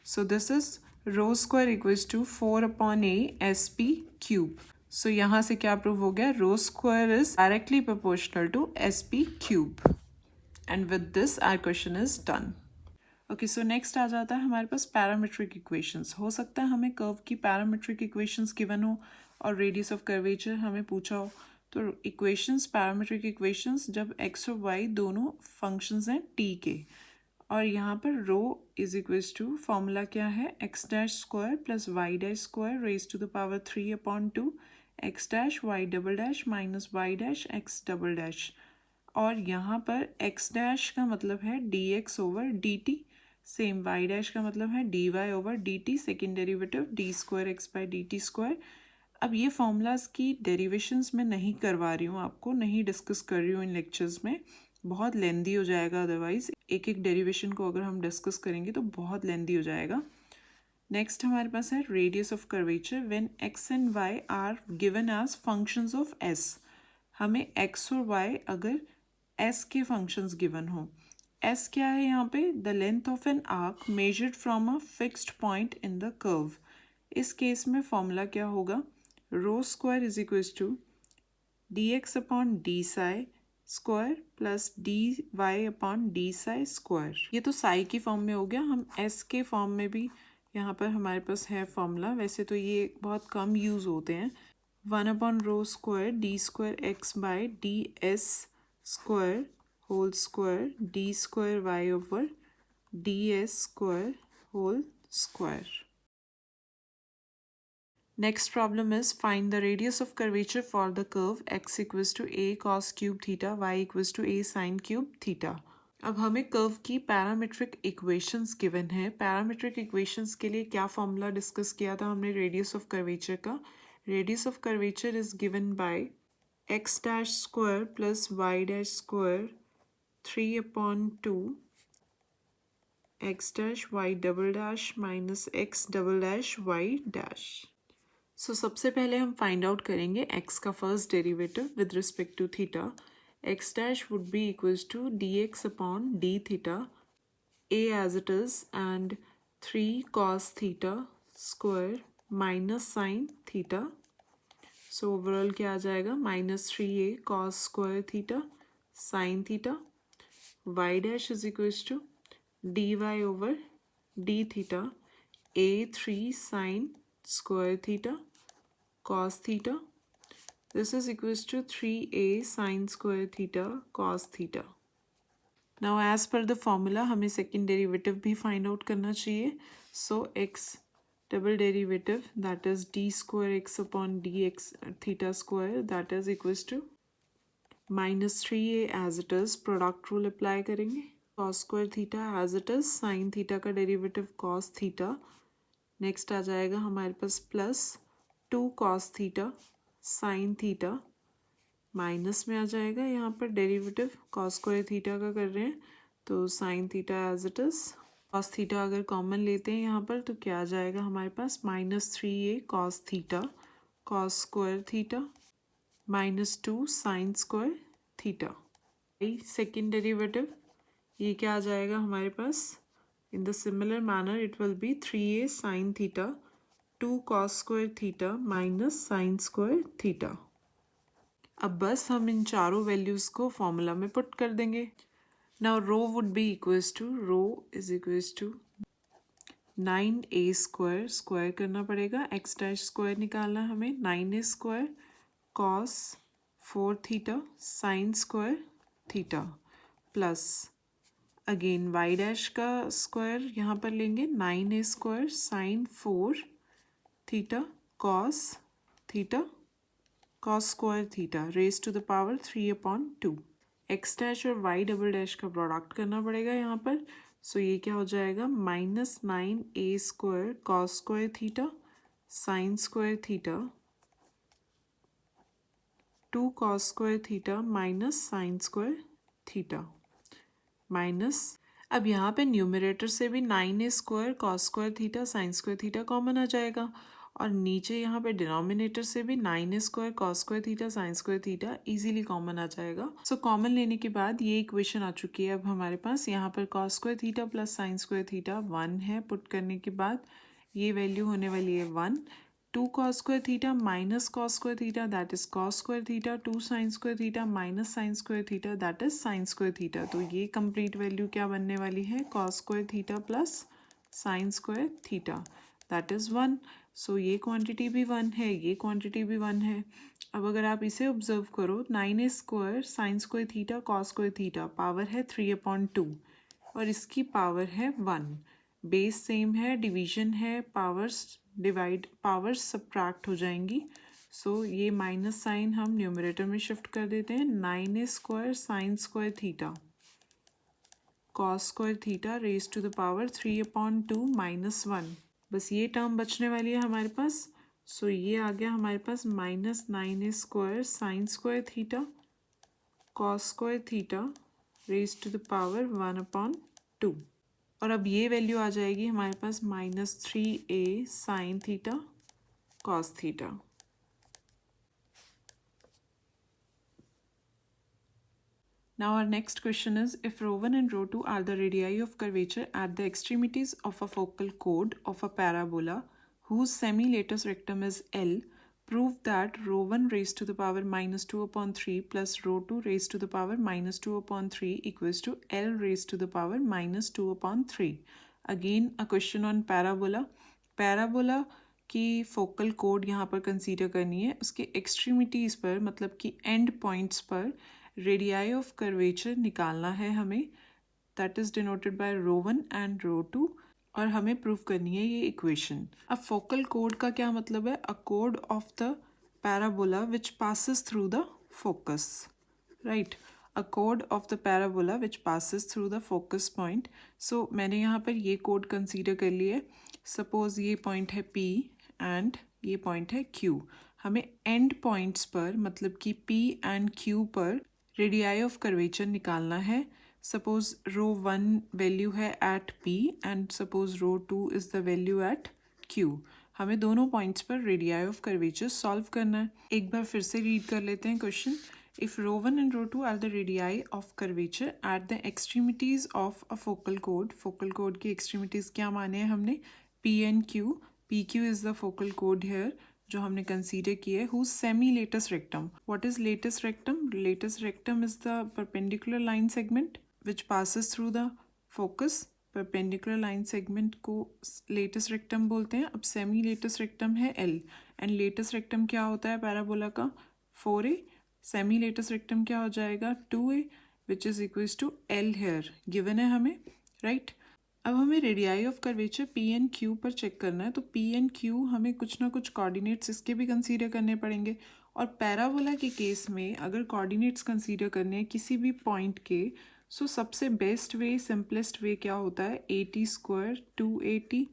So this is rho square equals to 4/a s P cube. So यहाँ से क्या प्रूव हो गया, rho square is directly proportional to S P cube. And with this our question is done. Okay, so next आ जाता है हमारे पास पैरामेट्रिक इक्वेशंस. हो सकता है हमें कर्व की पैरामेट्रिक इक्वेशंस गिवन हो और रेडियस ऑफ कर्वेचर हमें पूछा हो. तो इक्वेशंस, पैरामेट्रिक इक्वेशंस, जब एक्स और वाई दोनों फंक्शंस हैं टी के, और यहाँ पर rho is equals to, formula क्या है, x dash square plus y dash square raise to the power 3/2 x dash y double dash minus y dash x double dash. और यहाँ पर एक्स डैश का मतलब है d x over d t, same y dash का मतलब है d y over d T, second derivative D square x by D T square. अब ये फॉर्मूलाज की डेरिवेशंस मैं नहीं करवा रही हूँ, आपको नहीं डिस्कस कर रही हूँ इन लेक्चर्स में, बहुत लेंदी हो जाएगा. अदरवाइज एक एक डेरिवेशन को अगर हम डिस्कस करेंगे तो बहुत लेंदी हो जाएगा. नेक्स्ट हमारे पास है radius of curvature when x and y are given as functions of s. हमें एक्स और वाई अगर एस के फंक्शंस गिवन हो, एस क्या है यहाँ पे, the length of an arc measured from a fixed point in the curve. इस केस में फॉर्मूला क्या होगा, rho square is equals to d x upon d psi square plus d y upon d psi square. ये तो साई की फॉर्म में हो गया. हम एस के फॉर्म में भी यहाँ पर हमारे पास है फॉर्मूला, वैसे तो ये बहुत कम यूज़ होते हैं. 1/रो square d square x by d s square whole square d square y over d s square whole square. Next problem is find the radius of curvature for the curve x equals to a cos cube theta, y equals to a sin cube theta. अब हमें कर्व की पैरामेट्रिक इक्वेशंस गिवन है. पैरामेट्रिक इक्वेशंस के लिए क्या फॉर्मूला डिस्कस किया था हमने रेडियस ऑफ कर्वेचर का. Radius of curvature is given by x dash square plus y dash square 3/2 x dash y double dash minus x double dash y dash. So सबसे पहले हम फाइंड आउट करेंगे एक्स का first derivative with respect to theta. X dash would be equals to d x upon d theta, a as it is, and 3 cos theta square minus sine theta. So overall क्या आ जाएगा, -3a cos square theta sine theta. Y dash is equals to d y over d theta, a3 sine square theta cos theta. This is equals to 3a sin square theta cos theta. Now as per the formula हमें second derivative भी find out करना चाहिए. So x double derivative, that is d square x upon dx theta square, that is equals to -3a as it is. product rule apply करेंगे. cos square theta as it is, sin theta का derivative cos theta. नेक्स्ट आ जाएगा हमारे पास plus 2 cos theta sine theta minus में आ जाएगा, यहाँ पर डेरिवेटिव कॉस स्क्वायर थीटा का कर रहे हैं तो sine theta as it is. Cos theta अगर कॉमन लेते हैं यहाँ पर तो क्या आ जाएगा हमारे पास, -3a cos theta cos square theta -2 sine square theta. Second derivative ये क्या आ जाएगा हमारे पास, in the similar manner it will be 3a sine theta 2 cos square theta minus sine square theta. अब बस हम इन चारों वैल्यूज़ को फॉर्मूला में पुट कर देंगे। Now rho would be equals to, rho is equals to 9a square, square करना पड़ेगा, एक्स डैश स्क्वायर निकालना है हमें, 9a square cos 4 theta sine square theta plus again y dash का स्क्वायर यहाँ पर लेंगे, 9a square sine 4 theta cos square theta raise to the power 3/2। X dash और वाई डबल डैश का प्रोडक्ट करना पड़ेगा यहाँ पर, सो ये क्या हो जाएगा, -9a square cos square theta sine square theta 2 cos square theta minus sine square theta minus, अब यहाँ पे न्यूमरेटर से भी 9a square cos square theta sine square theta common आ जाएगा और नीचे यहाँ पे डिनोमिनेटर से भी 9a square cos square theta sine square theta easily common आ जाएगा। सो कॉमन लेने के बाद ये इक्वेशन आ चुकी है अब हमारे पास, यहाँ पर cos square theta plus sine square theta 1 है, पुट करने के बाद ये वैल्यू होने वाली है 1, 2 cos square theta minus cos square theta that is cos square theta, 2 sin square theta minus sin square theta that is sin square theta। तो ये कंप्लीट वैल्यू क्या बनने वाली है, cos square theta plus sin square theta that is 1। सो ये क्वांटिटी भी 1 है, ये क्वांटिटी भी 1 है। अब अगर आप इसे ऑब्जर्व करो, 9a square sine square theta cos square theta power है 3/2 और इसकी पावर है 1, बेस सेम है, डिवीजन है, पावर्स सब्ट्रैक्ट हो जाएंगी। सो ये माइनस साइन हम न्यूमरेटर में शिफ्ट कर देते हैं, 9a square sine square theta cos square theta raise to the power 3/2 -1, बस ये टर्म बचने वाली है हमारे पास। सो ये आ गया हमारे पास -9a square sine square theta cos square theta raise to the power 1/2 और अब ये वैल्यू आ जाएगी हमारे पास -3a sine theta cos theta. Now our next question is, if ρ1 and ρ2 are the radii of curvature at the extremities of a focal chord of a parabola whose semi-latus rectum is L, prove that ρ1 raised to the power -2/3 plus ρ2 raised to the power -2/3 equals to L raised to the power -2/3। Again a question on parabola। parabola की फोकल कोड यहाँ पर कंसीडर करनी है, उसके एक्सट्रीमिटीज़ पर मतलब कि एंड पॉइंट्स पर रेडियाई ऑफ कर्वेचर निकालना है हमें, that is denoted by ρ1 and ρ2 और हमें प्रूव करनी है ये इक्वेशन। अब फोकल कोड का क्या मतलब है, a code of the parabola which passes through the focus, right, a code of the parabola which passes through the focus point. सो मैंने यहाँ पर ये कोड कंसीडर कर लिया है, सपोज ये पॉइंट है P एंड ये पॉइंट है Q, हमें एंड पॉइंट्स पर मतलब कि P एंड Q पर रेडियाई ऑफ कर्वेचर निकालना है। सपोज ρ1 वैल्यू है at P and suppose ρ2 is the value at Q, हमें दोनों पॉइंट्स पर रेडियाई ऑफ कर्वेचर सॉल्व करना है। एक बार फिर से रीड कर लेते हैं question. If ρ1 and ρ2 are the radii of curvature at the extremities of a focal code, focal code की एक्सट्रीमिटीज क्या माने हैं हमने, P and Q, PQ is the focal code hair जो हमने कंसीडर किया है, whose semi latus rectum. What is latus rectum, latus rectum is the perpendicular line segment which passes through the focus, perpendicular line segment को लेटस रेक्टम बोलते हैं। अब सेमी लेटस रेक्टम है L एंड लेटस रेक्टम क्या होता है पैराबोला का, 4a, सेमी लेटस रेक्टम क्या हो जाएगा 2a which is equals to L here given है हमें, राइट। अब हमें radii of curvature P and Q पर चेक करना है, तो P एंड Q हमें कुछ ना कुछ कोऑर्डिनेट्स इसके भी कंसीडर करने पड़ेंगे और पैराबोला के केस में अगर कोऑर्डिनेट्स कंसीडर करने हैं किसी भी पॉइंट के, सो सबसे बेस्ट वे सिंपलेस्ट वे क्या होता है, AT square 2AT,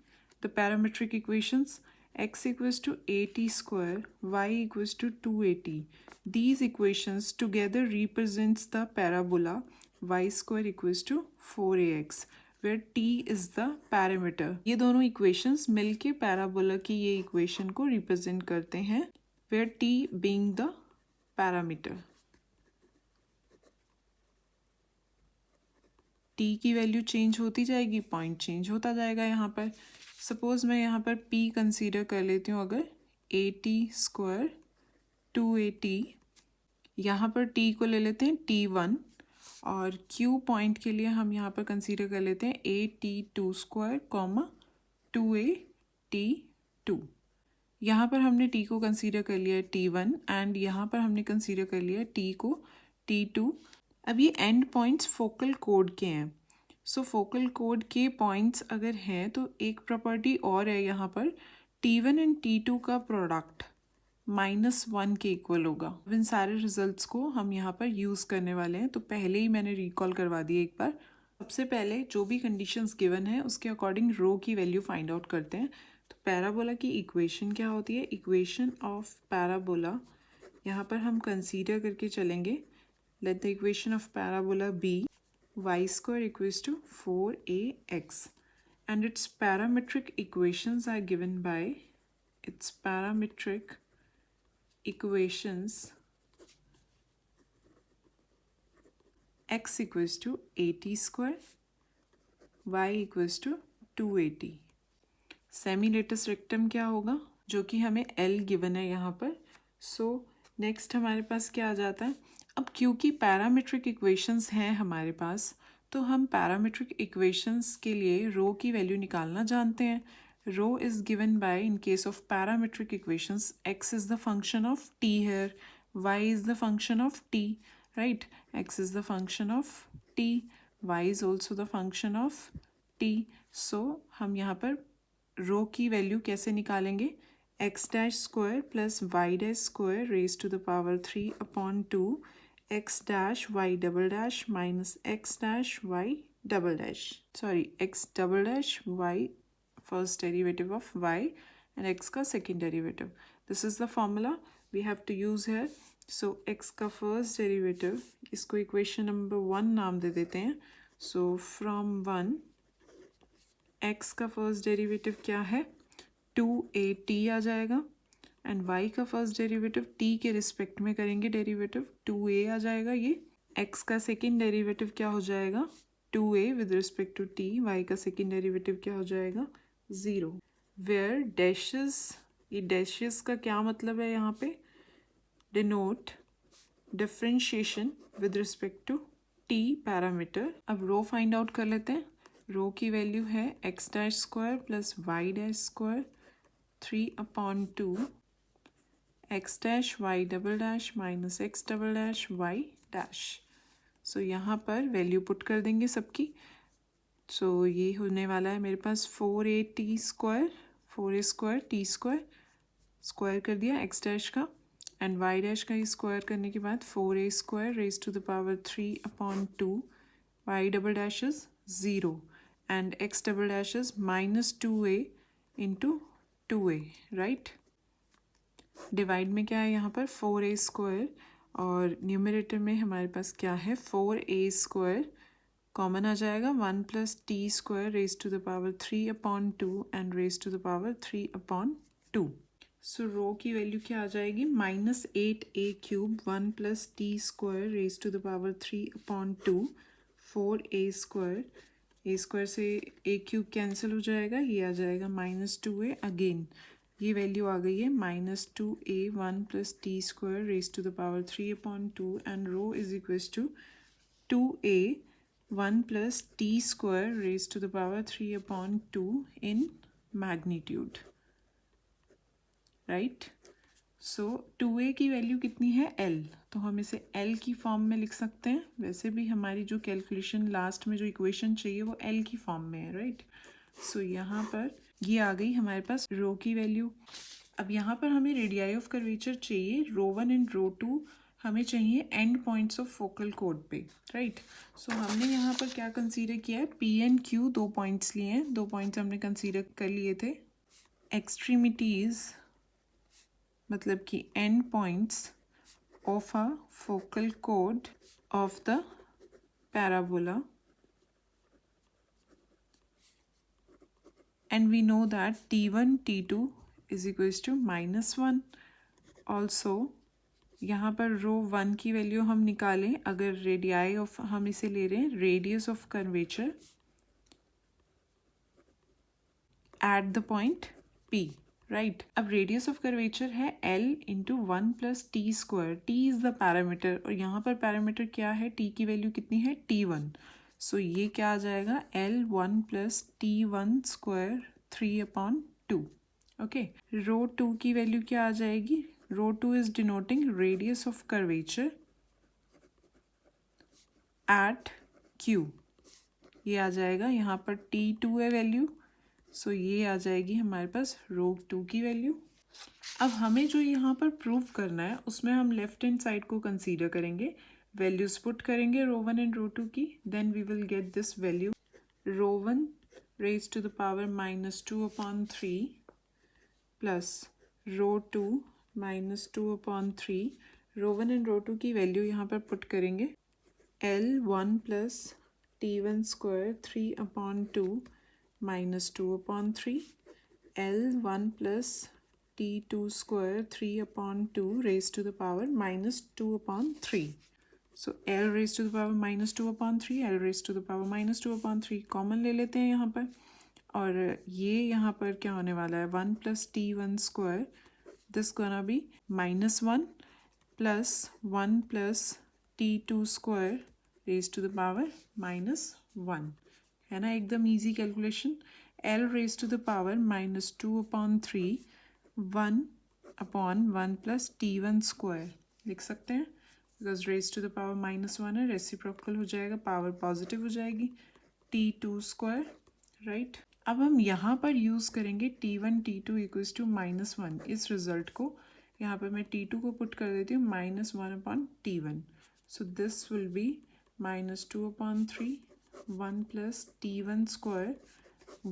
the parametric equations, x equals to 80 square, y equals to 280. These equations together represents the parabola y square equals to 4ax, where t is the parameter. ये दोनों equations मिलके parabola की ये equation को represent करते हैं, where t being the parameter. t की वैल्यू चेंज होती जाएगी, पॉइंट चेंज होता जाएगा. यहाँ पर सपोज मैं यहाँ पर p कंसीडर कर लेती हूँ. अगर 80 स्क्वायर 280, यहाँ पर t को ले लेते हैं t1 और q पॉइंट के लिए हम यहाँ पर कंसीडर कर लेते हैं at2 स्क्वायर कॉमा 2at2. यहाँ पर हमने t को कंसीडर कर लिया है t1 एंड यहाँ पर हमने कंसीडर कर लिया है t को t2. अब ये एंड पॉइंट्स फोकल कोड के हैं. सो फोकल कोड के पॉइंट्स अगर हैं तो एक प्रॉपर्टी और है यहाँ पर, t1 एंड t2 का प्रोडक्ट -1 के इक्वल होगा. अब इन सारे रिजल्ट्स को हम यहाँ पर यूज़ करने वाले हैं. तो पहले ही मैंने रिकॉल करवा दिया एक बार. सबसे पहले जो भी कंडीशंस गिवन है उसके अकॉर्डिंग रो की वैल्यू फाइंड आउट करते हैं. तो पैराबोला की इक्वेशन क्या होती है? इक्वेशन ऑफ पैराबोला यहाँ पर हम कंसीडर करके चलेंगे. Let the equation of parabola be y square equals to 4ax, and its parametric equations are given by its parametric equations x equals to 80 square, y equals to 280. Semi latus rectum क्या होगा? जो कि हमें L गिवन है यहाँ पर. सो नेक्स्ट हमारे पास क्या आ जाता है? अब क्योंकि पैरामीट्रिक इक्वेशंस हैं हमारे पास, तो हम पैरामीट्रिक इक्वेशंस के लिए रो की वैल्यू निकालना जानते हैं. Rho is given by, in case of parametric equations, x is the function of t here, y is the function of t, right. x is the function of t, y is also the function of t. So हम यहाँ पर रो की वैल्यू कैसे निकालेंगे? x dash square plus y dash square raise to the power 3/2 x dash y double dash minus x dash y double dash, sorry, x double dash y first derivative of y and x का second derivative. This is the formula we have to use here. So x का first derivative, इसको equation number 1 नाम दे देते हैं. So from 1 x का first derivative क्या है? 2at आ जाएगा. एंड y का फर्स्ट डेरिवेटिव t के रिस्पेक्ट में करेंगे डेरिवेटिव, 2a आ जाएगा. ये x का सेकेंड डेरिवेटिव क्या हो जाएगा? 2a with respect to t. y का सेकेंड डेरिवेटिव क्या हो जाएगा? 0. वेयर डैशेस, ये डैशेस का क्या मतलब है यहाँ पे? Denote differentiation with respect to t parameter. अब रो फाइंड आउट कर लेते हैं. रो की वैल्यू है x dash square plus y dash square 3/2 x dash y double dash minus x double dash y dash. सो यहाँ पर वैल्यू पुट कर देंगे सबकी. सो ये होने वाला है मेरे पास 4a square, 4a square t square, square कर दिया x डैश का, एंड y डैश का ही स्क्वायर करने के बाद 4a square raise to the power 3/2 y double dash is 0 and x double dash is -2a into 2a, right. Divide में क्या है यहाँ पर? 4a स्क्वायर, और न्यूमरेटर में हमारे पास क्या है? 4a स्क्वायर कॉमन आ जाएगा. 1 plus t square raise to the power 3/2 and raise to the power 3/2. So rho की वैल्यू क्या आ जाएगी? -8a³ 1 plus t square raise to the power 3/2 4a square. a square से a³ कैंसिल हो जाएगा, ये आ जाएगा -2a. अगेन ये वैल्यू आ गई है -2a 1 plus t square raise to the power 3/2 and rho is equals to 2a 1 plus t square raise to the power 3/2 in magnitude, right. So 2a की वैल्यू कितनी है? l. तो हम इसे l की फॉर्म में लिख सकते हैं. वैसे भी हमारी जो कैलकुलेशन लास्ट में जो इक्वेशन चाहिए वो l की फॉर्म में है, राइट. सो यहाँ पर ये आ गई हमारे पास रो की वैल्यू. अब यहाँ पर हमें रेडियाई ऑफ कर्वेचर चाहिए. रो 1 एंड रो 2 हमें चाहिए and points of focal code पे, राइट. सो हमने यहाँ पर क्या कंसीडर किया है? पी एंड क्यू 2 पॉइंट्स लिए हैं. 2 पॉइंट्स हमने कंसीडर कर लिए थे. एक्सट्रीमिटीज मतलब कि end points of a focal code of the parabola, and we know that t1 t2 is equals to -1. also यहाँ पर रो 1 की वैल्यू हम निकालें, अगर रेडियाई ऑफ हम इसे ले रहे हैं radius of curvature eight the point P, right. अब रेडियस ऑफ कर्वेचर है L into 1 plus t square. T is the parameter और यहाँ पर पैरामीटर क्या है, T की वैल्यू कितनी है T1. सो ये क्या आ जाएगा L1 plus T1 square 3/2. Okay. रो 2 की वैल्यू क्या आ जाएगी, rho 2 is denoting radius of curvature eight Q. ये आ जाएगा, यहाँ पर T2 है वैल्यू, सो ये आ जाएगी हमारे पास रो 2 की वैल्यू. अब हमें जो यहाँ पर प्रूव करना है उसमें हम लेफ्ट हैंड साइड को कंसीडर करेंगे, वैल्यूज पुट करेंगे रो 1 एंड रो 2 की, then we will get this value rho 1 raise to the power -2/3 plus rho 2 -2/3. Rho 1 and rho 2 की वैल्यू यहाँ पर पुट करेंगे L1 plus T1 square 3/2 -2/3. L1 plus T2 square 3/2 raised to the power -2/3. So L raised to the power -2/3, L raised to the power -2/3 common ले लेते हैं यहाँ पर, और ये यहाँ पर क्या होने वाला है 1 plus T1 square, this gonna be -1 plus 1 plus T2 square raised to the power -1. है ना एकदम easy calculation. L raised to the power -2/3 1/1 plus T1 square लिख सकते हैं, because raise to the power -1 है, रेसिप्रोकल हो जाएगा, पावर पॉजिटिव हो जाएगी, T2 स्क्वायर, राइट. अब हम यहाँ पर यूज़ करेंगे T1 T2 इक्वल्स टू -1. इस रिजल्ट को यहाँ पर मैं T2 को पुट कर देती हूँ -1/T1. So this will be -2/3 1 plus T1 square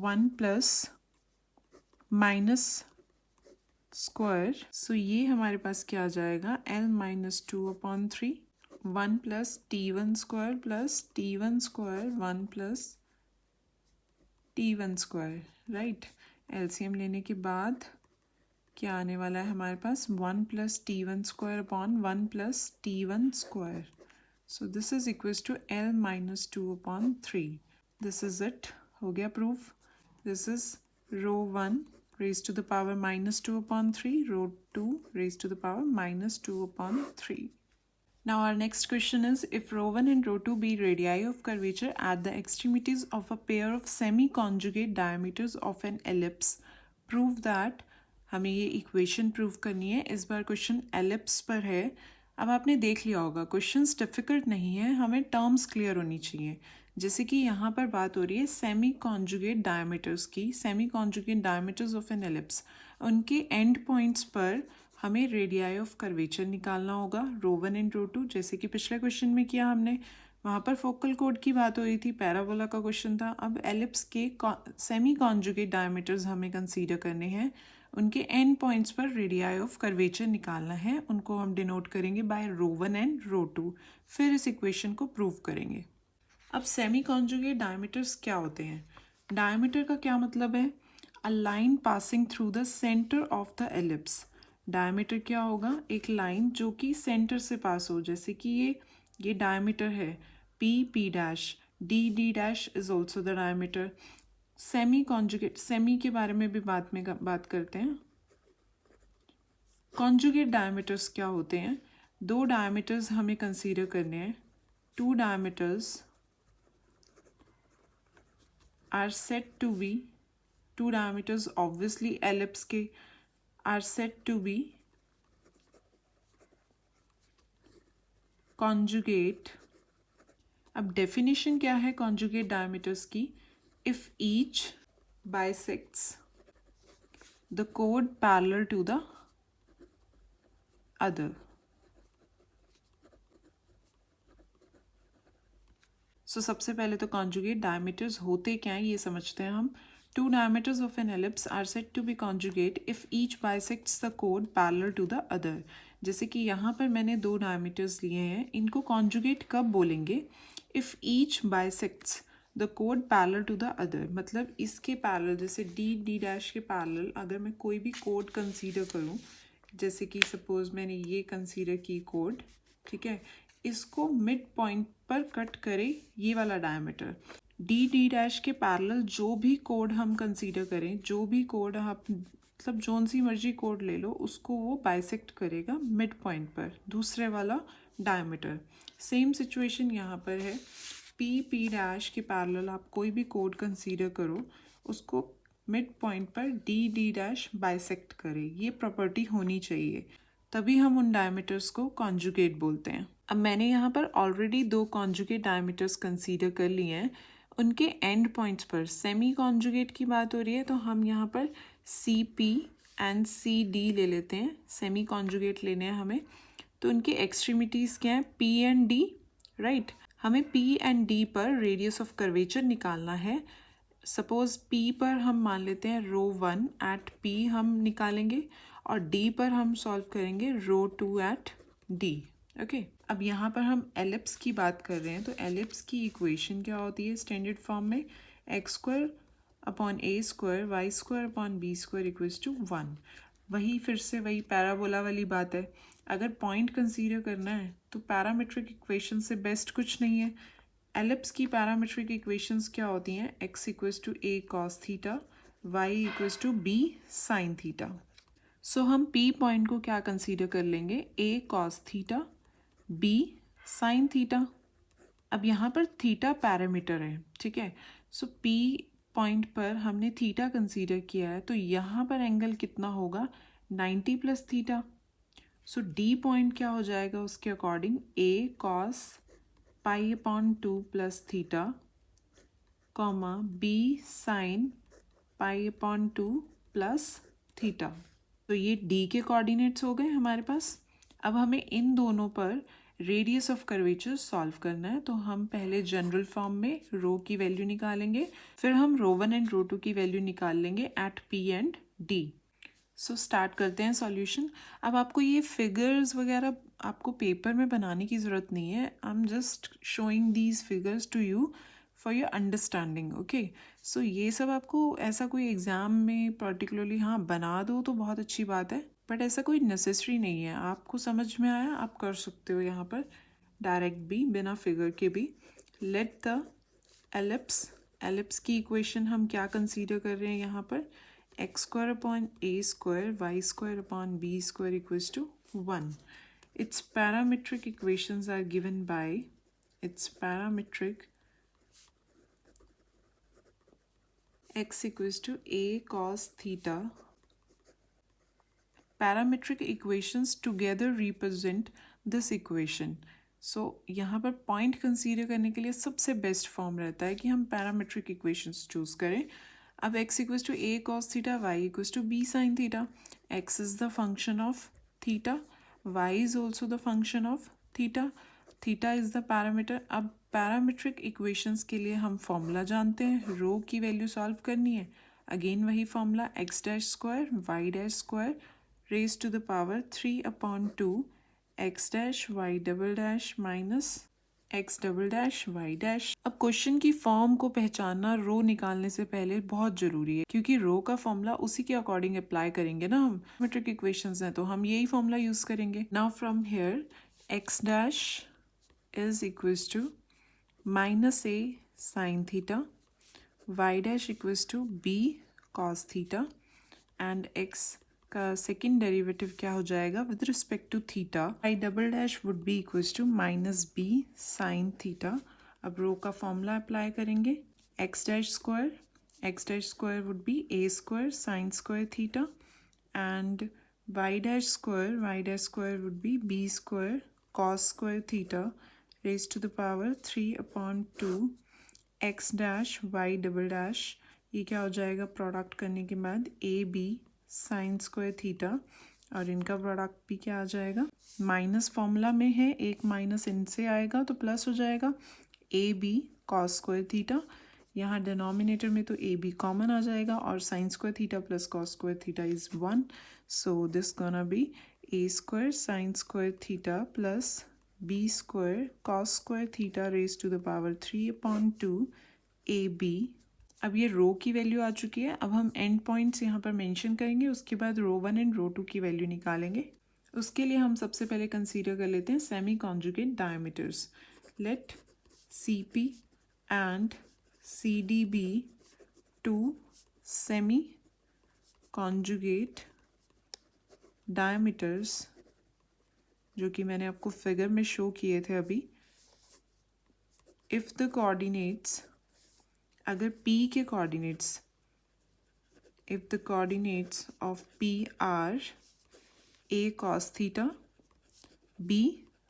1 plus minus square. So ये हमारे पास क्या आ जाएगा L -2/3 1 plus T1 square plus T1 square 1 plus T1 square, right. LCM लेने के बाद क्या आने वाला है हमारे पास 1 plus T1 square upon 1 plus T1 square. So this is equals to L -2/3. This is it, हो गया proof. This is rho 1 raised to the power -2/3, row 2 raised to the power -2/3. Now our next question is, if row 1 and row 2 be radii of curvature at the extremities of a pair of semi-conjugate diameters of an ellipse, prove that. हमें ये इक्वेशन प्रूव करनी है. इस बार क्वेश्चन एलिप्स पर है. अब आपने देख लिया होगा क्वेश्चंस डिफ़िकल्ट नहीं है, हमें टर्म्स क्लियर होनी चाहिए. जैसे कि यहाँ पर बात हो रही है सेमी कॉन्जुगेट डायमीटर्स की, semi conjugate diameters of an ellipse, उनके एंड पॉइंट्स पर हमें रेडियाई ऑफ कर्वेचर निकालना होगा रो 1 एंड रो 2, जैसे कि पिछले क्वेश्चन में किया हमने. वहाँ पर फोकल कोड की बात हो रही थी, पैराबोला का क्वेश्चन था. अब एलिप्स के सेमी कॉन्जुगेट डायमीटर्स हमें कंसीडर करने हैं, उनके एंड पॉइंट्स पर रेडियाई ऑफ कर्वेचर निकालना है, उनको हम डिनोट करेंगे बाय रो 1 एंड रो 2. फिर इस इक्वेशन को प्रूव करेंगे. अब सेमी कॉन्जुगेट डायमीटर्स क्या होते हैं. डायमीटर का क्या मतलब है, a line passing through the centre of the ellipse. Diameter क्या होगा, एक लाइन जो कि सेंटर से पास हो, जैसे कि ये डायमीटर है P dash, D dash is also the diameter. Semi conjugate, semi के बारे में भी बात करते हैं. कॉन्जुगेट डायमीटर्स क्या होते हैं, दो डायमीटर्स हमें कंसीडर करने हैं. Two diameters are said to be, two diameters obviously ellipse के are said to be conjugate. अब definition क्या है conjugate diameters की, if each bisects the chord parallel to the other. सो सबसे पहले तो कॉन्जुगेट डायमीटर्स होते क्या हैं ये समझते हैं हम. Two diameters of an ellipse are said to be conjugate if each bisects the chord parallel to the other. जैसे कि यहाँ पर मैंने दो डायमीटर्स लिए हैं, इनको कॉन्जुगेट कब बोलेंगे? इफ़ ईच बाइसेक्ट्स द कोड पैरेलल टू द अदर, मतलब इसके पैरेलल, जैसे डी डी डैश के पैरेलल अगर मैं कोई भी कोड कंसीडर करूँ, जैसे कि सपोज मैंने ये कंसीडर की कोड, ठीक है, इसको मिड पॉइंट पर कट करे ये वाला डायमीटर। डी डी डैश के पैरेलल जो भी कोड हम कंसीडर करें, जो भी कोड आप मतलब जोन सी मर्जी कोड ले लो, उसको वो बाइसेक्ट करेगा मिड पॉइंट पर दूसरे वाला डायमीटर। सेम सिचुएशन यहाँ पर है, पी पी डैश के पैरेलल आप कोई भी कोड कंसीडर करो, उसको मिड पॉइंट पर डी डी डैश बाइसेक्ट करे, ये प्रॉपर्टी होनी चाहिए, तभी हम उन डायमीटर्स को कॉन्जुगेट बोलते हैं। अब मैंने यहाँ पर ऑलरेडी दो कॉन्जुगेट डायमीटर्स कंसीडर कर लिए हैं, उनके एंड पॉइंट्स पर सेमी कॉन्जुगेट की बात हो रही है, तो हम यहाँ पर C P and C D ले लेते हैं, सेमी कॉन्जुगेट लेने हैं हमें। तो उनके एक्सट्रीमिटीज़ क्या हैं? P and D, right. हमें पी एंड डी पर रेडियस ऑफ कर्वेचर निकालना है। सपोज पी पर हम मान लेते हैं रो 1 एट पी हम निकालेंगे, और डी पर हम सॉल्व करेंगे रो 2 एट डी। ओके, अब यहाँ पर हम एलिप्स की बात कर रहे हैं, तो एलिप्स की इक्वेशन क्या होती है स्टैंडर्ड फॉर्म में? X square upon a square y square upon b square equals to 1। वही फिर से वही पैराबोला वाली बात है, अगर पॉइंट कंसीडर करना है तो पैरामेट्रिक इक्वेशन से बेस्ट कुछ नहीं है। एलिप्स की पैरामेट्रिक इक्वेशंस क्या होती हैं? X equals to a cos theta, y equals to b sine theta. So हम पी पॉइंट को क्या कंसीडर कर लेंगे? A cos theta, b sine theta. अब यहाँ पर थीटा पैरामीटर है, ठीक है। सो पी पॉइंट पर हमने थीटा कंसीडर किया है, तो यहाँ पर एंगल कितना होगा? 90 plus theta. So d point क्या हो जाएगा उसके according? A cos pi upon 2 plus theta, comma b sine pi upon 2 plus theta. तो ये डी के कोऑर्डिनेट्स हो गए हमारे पास। अब हमें इन दोनों पर रेडियस ऑफ कर्वेचर सॉल्व करना है, तो हम पहले जनरल फॉर्म में रो की वैल्यू निकालेंगे, फिर हम रो 1 एंड रो 2 की वैल्यू निकाल लेंगे at P and D. So start करते हैं सॉल्यूशन। अब आपको ये फिगर्स वगैरह आपको पेपर में बनाने की ज़रूरत नहीं है, I am just showing these figures to you for your understanding. Okay, so ये सब आपको ऐसा कोई एग्ज़ाम में पर्टिकुलरली हाँ बना दो तो बहुत अच्छी बात है, बट ऐसा कोई नेसेसरी नहीं है। आपको समझ में आया, आप कर सकते हो यहाँ पर डायरेक्ट भी, बिना फिगर के भी। लेट द एलिप्स, एलिप्स की इक्वेशन हम क्या कंसीडर कर रहे हैं यहाँ पर? X square upon a square y square upon b square equals to 1. Its parametric equations are given by its parametric x equals to a cos theta. Parametric equations together represent this equation. So यहाँ पर पॉइंट कंसीडर करने के लिए सबसे बेस्ट फॉर्म रहता है कि हम पैरामेट्रिक इक्वेशंस चूज करें। अब x equals to a cos theta, y equals to b sin theta. x is the function of theta, y is also the function of theta, theta is the parameter। अब पैरामेट्रिक इक्वेशंस के लिए हम फॉर्मूला जानते हैं, रो की वैल्यू सॉल्व करनी है, अगेन वही formula x dash square y dash square raise to the power 3 upon 2 x dash y double dash minus x double dash y dash. अब क्वेश्चन की फॉर्म को पहचानना रो निकालने से पहले बहुत जरूरी है, क्योंकि रो का फॉर्मूला उसी के अकॉर्डिंग अप्लाई करेंगे ना हम। पैरामेट्रिक इक्वेशंस हैं तो हम यही फॉर्मूला यूज करेंगे। Now from here x dash is equals to minus a sine theta, y dash equals to b cos theta, and x का सेकेंड डेरिवेटिव क्या हो जाएगा with respect to theta? Y double dash would be equals to minus b sine theta. अब रो का फॉर्मूला अप्लाई करेंगे, x dash square would be a square sine square theta, and y dash square would B b square cos square theta raise to the power 3 upon 2 x dash y double dash. ये क्या हो जाएगा प्रोडक्ट करने के बाद? A b sine square theta, और इनका प्रोडक्ट भी क्या आ जाएगा? माइनस फॉर्मूला में है, एक माइनस इनसे आएगा तो प्लस हो जाएगा, a b cos square theta. यहाँ डिनोमिनेटर में तो ए बी कॉमन आ जाएगा और sine square theta plus cos square theta is 1, so this gonna be a square sine square theta plus b square cos square theta raise to the power 3/2 a b. अब ये रो की वैल्यू आ चुकी है। अब हम एंड पॉइंट्स यहाँ पर मेंशन करेंगे, उसके बाद रो 1 एंड रो 2 की वैल्यू निकालेंगे। उसके लिए हम सबसे पहले कंसीडर कर लेते हैं semi conjugate diameters. Let C P and C D be two semi conjugate diameters, जो कि मैंने आपको फिगर में शो किए थे अभी। इफ़ द कोऑर्डिनेट्स, अगर P के coordinates, if the coordinates of P are A cos theta, B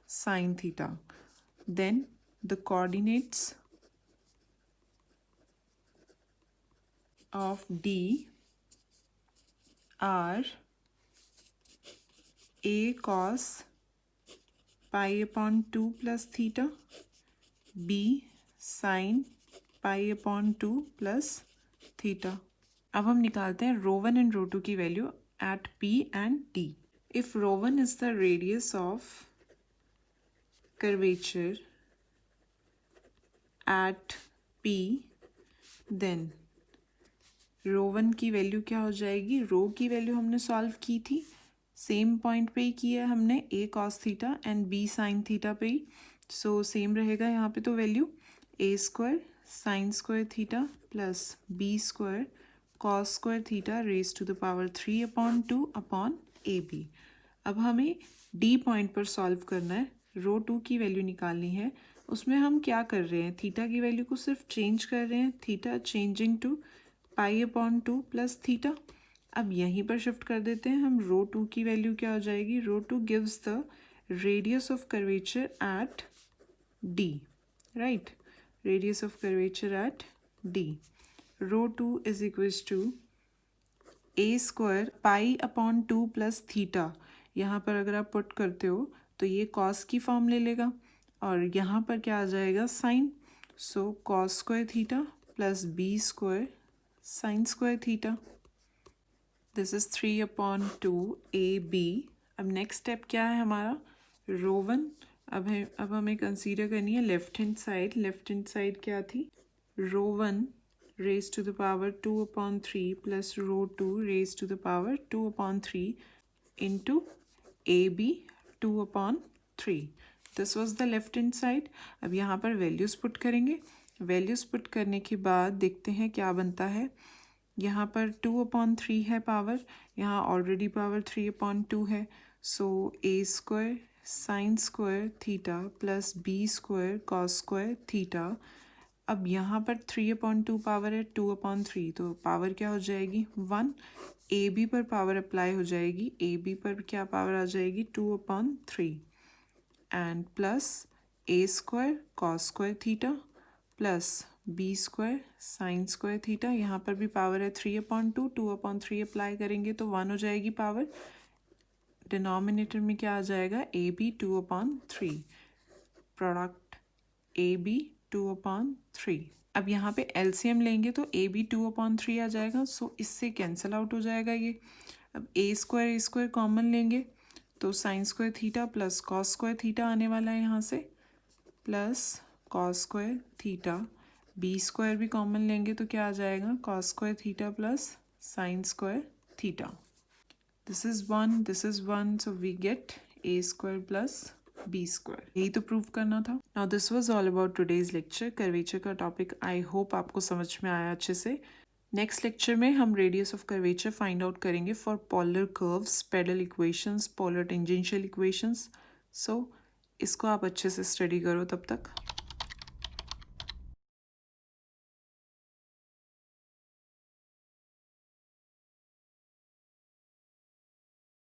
sin theta, then the coordinates of D are A cos pi upon 2 plus theta, B sin pi upon 2 plus theta. अब हम निकालते हैं रो 1 एंड रो 2 की value at P and D. If rho 1 is the radius of curvature at P, then rho 1 की वैल्यू क्या हो जाएगी? रो की वैल्यू हमने सॉल्व की थी, सेम पॉइंट पे ही किया हमने, A cos theta and B sin theta पे ही, सो सेम रहेगा यहाँ पे। तो value A square sine square theta plus B square cos square theta raise to the power 3/2 upon a b. अब हमें डी पॉइंट पर सॉल्व करना है, रो 2 की वैल्यू निकालनी है। उसमें हम क्या कर रहे हैं? थीटा की वैल्यू को सिर्फ चेंज कर रहे हैं, theta changing to pi/2 plus theta. अब यहीं पर शिफ्ट कर देते हैं हम। रो 2 की वैल्यू क्या हो जाएगी? Rho 2 gives the radius of curvature at D, right? Radius of curvature at D. Rho 2 is equals to a square pi/2 plus theta. यहाँ पर अगर आप पुट करते हो तो ये कॉस की फॉर्म ले लेगा और यहाँ पर क्या आ जाएगा? Sine. So cos square theta plus b square sine square theta. This is 3/2 a b. अब नेक्स्ट स्टेप क्या है हमारा? रो 1। अब हमें कंसीडर करनी है left hand side. Left hand side क्या थी? रो 1 raised to the power 2/3 plus rho 2 raised to the power 2/3 into AB 2/3. This was the left hand side. अब यहाँ पर वैल्यूज़ पुट करेंगे। वैल्यूज़ पुट करने के बाद देखते हैं क्या बनता है। यहाँ पर 2/3 है पावर, यहाँ ऑलरेडी पावर 3/2 है। So a square sine square theta plus b square cos square theta. अब यहाँ पर 3/2 पावर है 2/3, तो पावर क्या हो जाएगी? 1। ए बी पर पावर अप्लाई हो जाएगी, ए बी पर क्या पावर आ जाएगी? 2/3 and plus a square cos square theta plus b square sine square theta. यहाँ पर भी पावर है 3/2, 2/3 अप्लाई करेंगे तो 1 हो जाएगी पावर। डिनोमिनेटर में क्या आ जाएगा? A b 2/3, product a b 2/3। अब यहाँ पे एलसीएम लेंगे तो ए बी 2/3 आ जाएगा, सो इससे कैंसिल आउट हो जाएगा ये। अब ए स्क्वायर कॉमन लेंगे तो sine square theta plus cos square theta आने वाला है यहाँ से, plus cos square theta. B square भी कॉमन लेंगे तो क्या आ जाएगा? Cos square theta plus sine square theta. This is 1, this is 1, so we get a square plus b square. यही तो प्रूव करना था। Now this was all about today's lecture. Curvature का टॉपिक आई होप आपको समझ में आया अच्छे से। नेक्स्ट लेक्चर में हम radius of curvature find out करेंगे for polar curves, pedal equations, polar tangential equations. So इसको आप अच्छे से स्टडी करो तब तक।